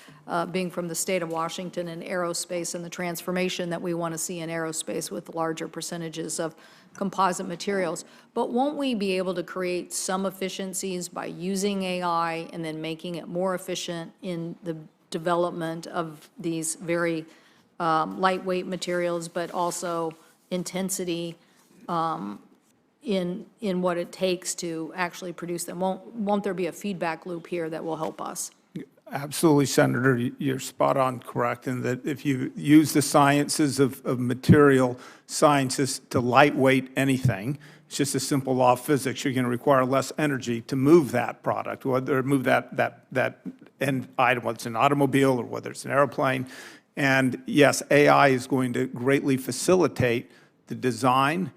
being from the state of Washington and aerospace and the transformation that we want to see in aerospace with larger percentages of composite materials. But won't we be able to create some efficiencies by using AI and then making it more efficient in the development of these very lightweight materials, but also intensity in what it takes to actually produce them? Won't there be a feedback loop here that will help us? Absolutely, Senator. You're spot on correct in that if you use the sciences of material sciences to lightweight anything, it's just a simple law of physics. You're going to require less energy to move that product, whether move that end item, whether it's an automobile or whether it's an airplane. And yes, AI is going to greatly facilitate the design,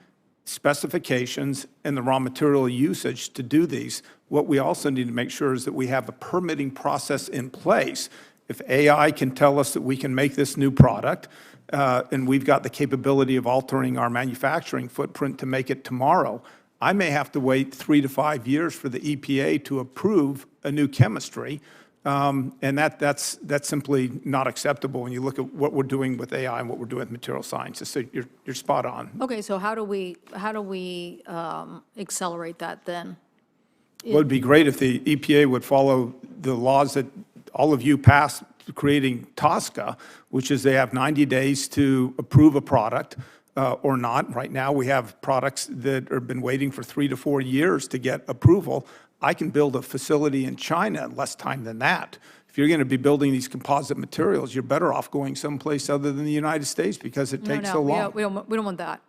specifications, and the raw material usage to do these. What we also need to make sure is that we have a permitting process in place. If AI can tell us that we can make this new product, and we've got the capability of altering our manufacturing footprint to make it tomorrow, I may have to wait 3 to 5 years for the EPA to approve a new chemistry. And that's simply not acceptable when you look at what we're doing with AI and what we're doing with material sciences. So you're spot on. Okay, so how do we accelerate that then? Well, it'd be great if the EPA would follow the laws that all of you passed creating TSCA, which is they have 90 days to approve a product or not. Right now, we have products that have been waiting for 3 to 4 years to get approval. I can build a facility in China in less time than that. If you're going to be building these composite materials, you're better off going someplace other than the United States because it takes so long. We don't want that.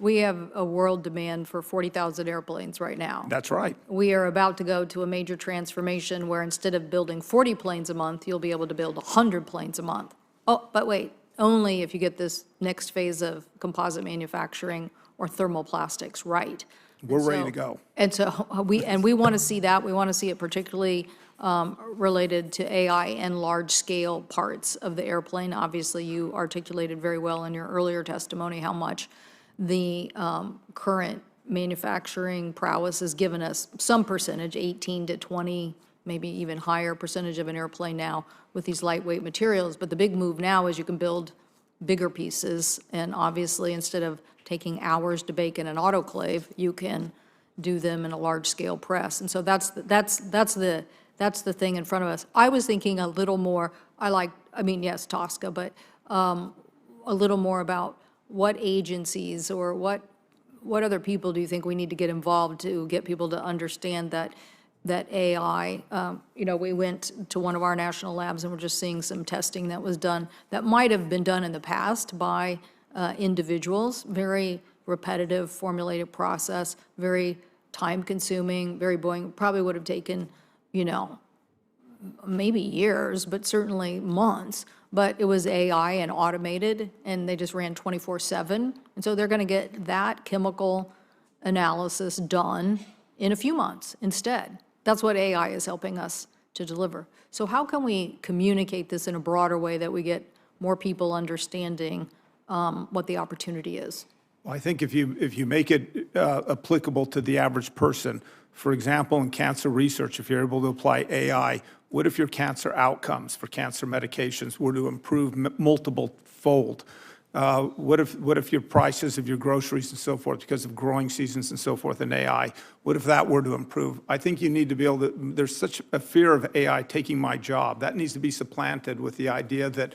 We have a world demand for 40,000 airplanes right now. That's right. We are about to go to a major transformation where instead of building 40 planes a month, you'll be able to build 100 planes a month. Oh, but wait, only if you get this next phase of composite manufacturing or thermoplastics right. We're ready to go. And so we want to see that. We want to see it particularly related to AI and large-scale parts of the airplane. Obviously, you articulated very well in your earlier testimony how much the current manufacturing prowess has given us some percentage, 18 to 20, maybe even higher percentage of an airplane now with these lightweight materials. But the big move now is you can build bigger pieces, and obviously, instead of taking hours to bake in an autoclave, you can do them in a large-scale press. And so that's the thing in front of us. I was thinking a little more, yes, TSCA, but a little more about what agencies or what other people do you think we need to get involved to get people to understand that AI, we went to one of our national labs and we're just seeing some testing that was done that might have been done in the past by individuals, very repetitive, formulated process, very time-consuming, very boring, probably would have taken, maybe years, but certainly months. But it was AI and automated, and they just ran 24/7. And so they're going to get that chemical analysis done in a few months instead. That's what AI is helping us to deliver. So how can we communicate this in a broader way that we get more people understanding what the opportunity is? Well, I think if you make it applicable to the average person, for example, in cancer research, if you're able to apply AI, what if your cancer outcomes for cancer medications were to improve multiple fold? What if your prices of your groceries and so forth, because of growing seasons and so forth in AI, what if that were to improve? I think you need to be able to, there's such a fear of AI taking my job. That needs to be supplanted with the idea that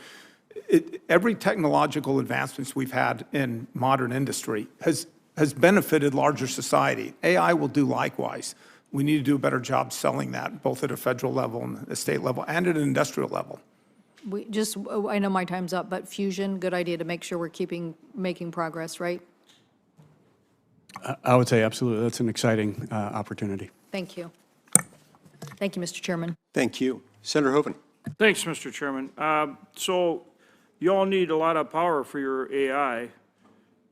every technological advancements we've had in modern industry has has benefited larger society. AI will do likewise. We need to do a better job selling that, both at a federal level and a state level and at an industrial level. I know my time's up, but fusion, good idea to make sure we're making progress, right? I would say absolutely. That's an exciting opportunity. Thank you. Thank you, Mr. Chairman. Thank you. Senator Hoeven. Thanks, Mr. Chairman. So you all need a lot of power for your AI.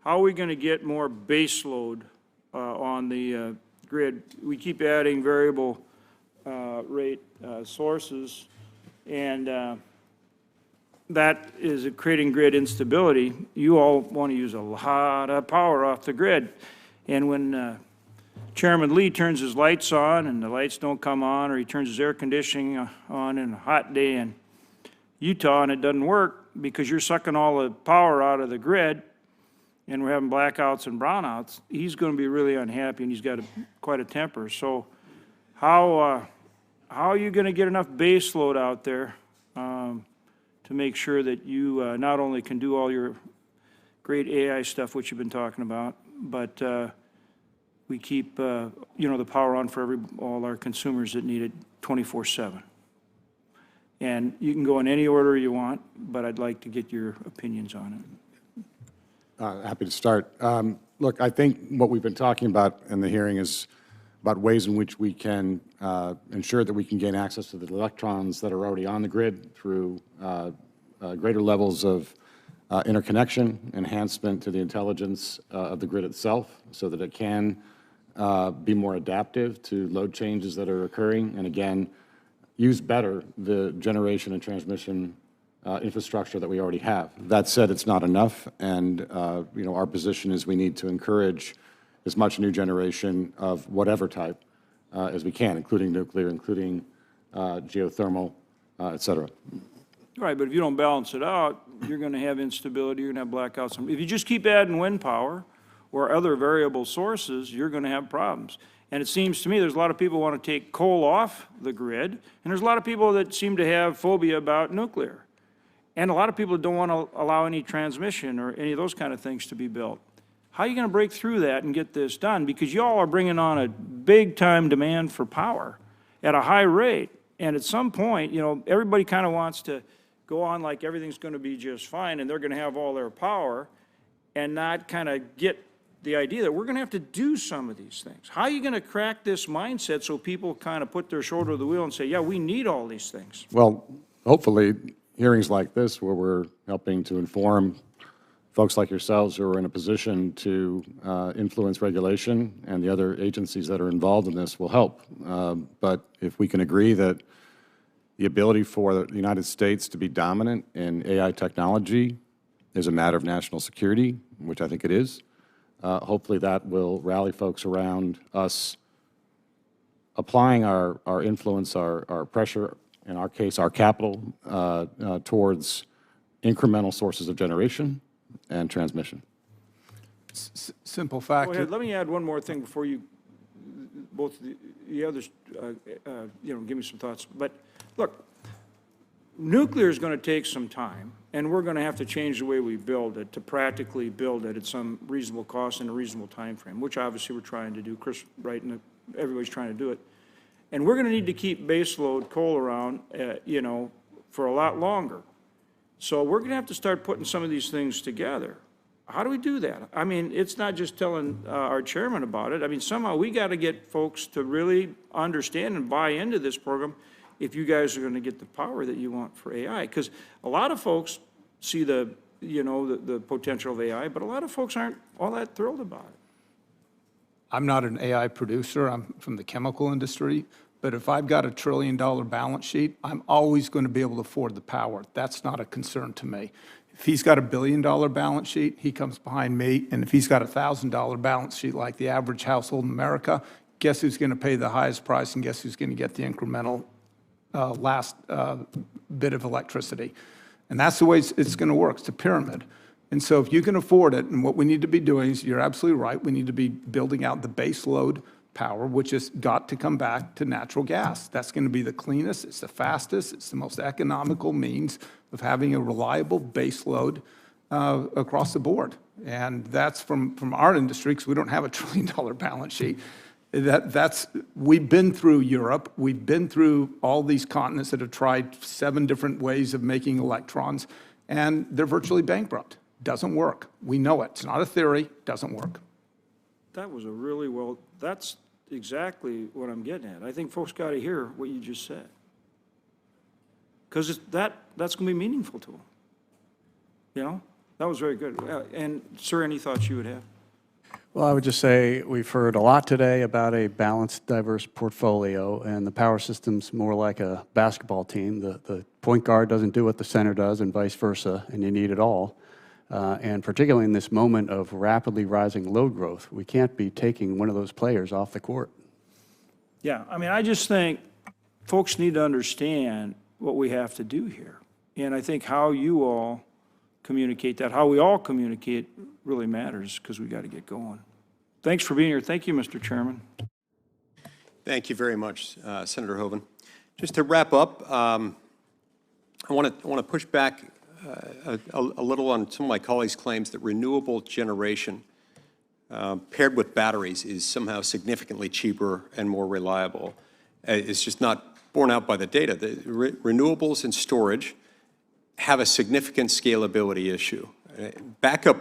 How are we going to get more base load on the grid? We keep adding variable rate sources, and that is creating grid instability. You all want to use a lot of power off the grid. And when Chairman Lee turns his lights on and the lights don't come on, or he turns his air conditioning on in a hot day in Utah and it doesn't work because you're sucking all the power out of the grid and we're having blackouts and brownouts, he's going to be really unhappy, and he's got quite a temper. So how are you going to get enough base load out there to make sure that you not only can do all your great AI stuff, which you've been talking about, but we keep the power on for all our consumers that need it 24/7. And you can go in any order you want, but I'd like to get your opinions on it. Happy to start. Look, I think what we've been talking about in the hearing is about ways in which we can ensure that we can gain access to the electrons that are already on the grid through greater levels of interconnection, enhancement to the intelligence of the grid itself so that it can be more adaptive to load changes that are occurring, and again, use better the generation and transmission infrastructure that we already have. That said, it's not enough, and our position is we need to encourage as much new generation of whatever type as we can, including nuclear, including geothermal, et cetera. Right, but if you don't balance it out, you're going to have instability, you're going to have blackouts. If you just keep adding wind power or other variable sources, you're going to have problems. And it seems to me there's a lot of people who want to take coal off the grid, and there's a lot of people that seem to have phobia about nuclear. And a lot of people don't want to allow any transmission or any of those kind of things to be built. How are you going to break through that and get this done? Because you all are bringing on a big-time demand for power at a high rate. And at some point, everybody kind of wants to go on like everything's going to be just fine and they're going to have all their power and not kind of get the idea that we're going to have to do some of these things. How are you going to crack this mindset so people kind of put their shoulder to the wheel and say, yeah, we need all these things? Well, hopefully, hearings like this where we're helping to inform folks like yourselves who are in a position to influence regulation and the other agencies that are involved in this will help. But if we can agree that the ability for the United States to be dominant in AI technology is a matter of national security, which I think it is, hopefully that will rally folks around us applying our influence, our pressure, in our case, our capital, towards incremental sources of generation and transmission. Simple fact. Go ahead. Let me add one more thing before you, both the others, give me some thoughts. But look, nuclear is going to take some time, and we're going to have to change the way we build it to practically build it at some reasonable cost and a reasonable time frame, which obviously we're trying to do. Chris, right, and everybody's trying to do it. And we're going to need to keep baseload coal around, for a lot longer. So we're going to have to start putting some of these things together. How do we do that? I mean, it's not just telling our chairman about it. I mean, somehow we got to get folks to really understand and buy into this program if you guys are going to get the power that you want for AI. Because a lot of folks see the potential of AI, but a lot of folks aren't all that thrilled about it. I'm not an AI producer. I'm from the chemical industry. But if I've got $1 trillion balance sheet, I'm always going to be able to afford the power. That's not a concern to me. If he's got $1 billion balance sheet, he comes behind me. And if he's got a $1,000 balance sheet like the average household in America, guess who's going to pay the highest price and guess who's going to get the incremental last bit of electricity? And that's the way it's going to work. It's a pyramid. And so if you can afford it, and what we need to be doing is, you're absolutely right, we need to be building out the base load power, which has got to come back to natural gas. That's going to be the cleanest, it's the fastest, it's the most economical means of having a reliable base load across the board. And that's from our industry, because we don't have a $1 trillion balance sheet. We've been through Europe, we've been through all these continents that have tried 7 different ways of making electrons, and they're virtually bankrupt. Doesn't work. We know it. It's not a theory, doesn't work. That was a really well, that's exactly what I'm getting at. I think folks got to hear what you just said. Because that's going to be meaningful to them. You know? That was very good. And, sir, any thoughts you would have? Well, I would just say we've heard a lot today about a balanced, diverse portfolio, and the power system's more like a basketball team. The point guard doesn't do what the center does and vice versa, and you need it all. And particularly in this moment of rapidly rising load growth, we can't be taking one of those players off the court. Yeah, I mean, I just think folks need to understand what we have to do here. And I think how you all communicate that, how we all communicate really matters, because we got to get going. Thanks for being here. Thank you, Mr. Chairman. Thank you very much, Senator Hoeven. Just to wrap up, I want to push back a little on some of my colleagues' claims that renewable generation paired with batteries is somehow significantly cheaper and more reliable. It's just not borne out by the data. The renewables and storage have a significant scalability issue. Backup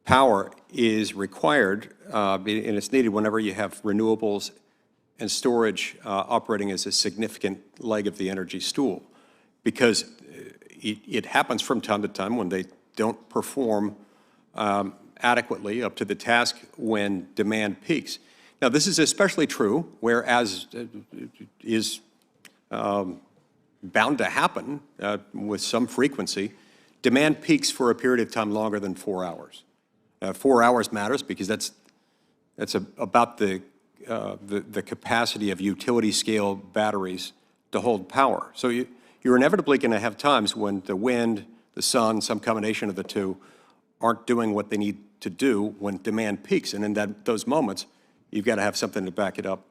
power is required, and it's needed whenever you have renewables and storage operating as a significant leg of the energy stool, because it happens from time to time when they don't perform adequately up to the task when demand peaks. Now, this is especially true where, as is bound to happen with some frequency, demand peaks for a period of time longer than 4 hours. 4 hours matters because that's about the capacity of utility-scale batteries to hold power. So you're inevitably going to have times when the wind, the sun, some combination of the two, aren't doing what they need to do when demand peaks. And in those moments, you've got to have something to back it up.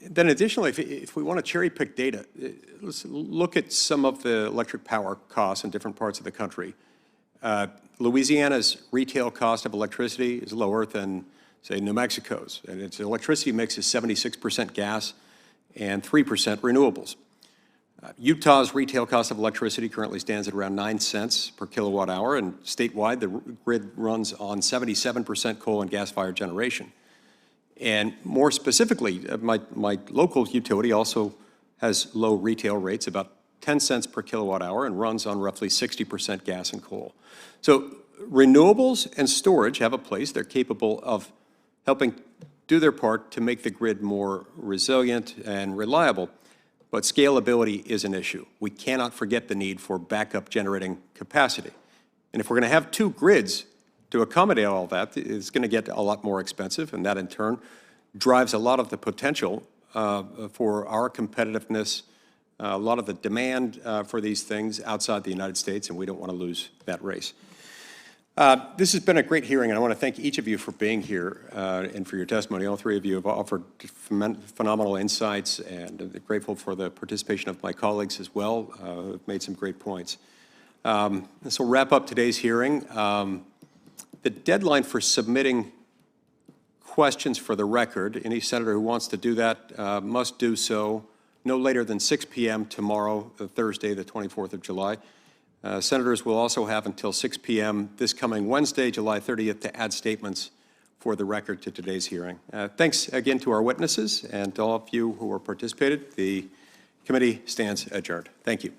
Then additionally, if we want to cherry pick data, let's look at some of the electric power costs in different parts of the country. Louisiana's retail cost of electricity is lower than, say, New Mexico's, and its electricity mix is 76% gas and 3% renewables. Utah's retail cost of electricity currently stands at around 9 cents per kilowatt hour, and statewide, the grid runs on 77% coal and gas-fired generation. And more specifically, my local utility also has low retail rates, about 10 cents per kilowatt hour, and runs on roughly 60% gas and coal. So renewables and storage have a place. They're capable of helping do their part to make the grid more resilient and reliable. But scalability is an issue. We cannot forget the need for backup generating capacity. And if we're going to have 2 grids to accommodate all that, it's going to get a lot more expensive, and that in turn drives a lot of the potential for our competitiveness, a lot of the demand for these things outside the United States, and we don't want to lose that race. This has been a great hearing, and I want to thank each of you for being here and for your testimony. All 3 of you have offered phenomenal insights, and I'm grateful for the participation of my colleagues as well, who have made some great points. This will wrap up today's hearing. The deadline for submitting questions for the record, any senator who wants to do that must do so no later than 6 p.m. tomorrow, Thursday, the 24th of July. Senators will also have until 6 p.m. this coming Wednesday, July 30th, to add statements for the record to today's hearing. Thanks again to our witnesses and to all of you who participated. The committee stands adjourned. Thank you.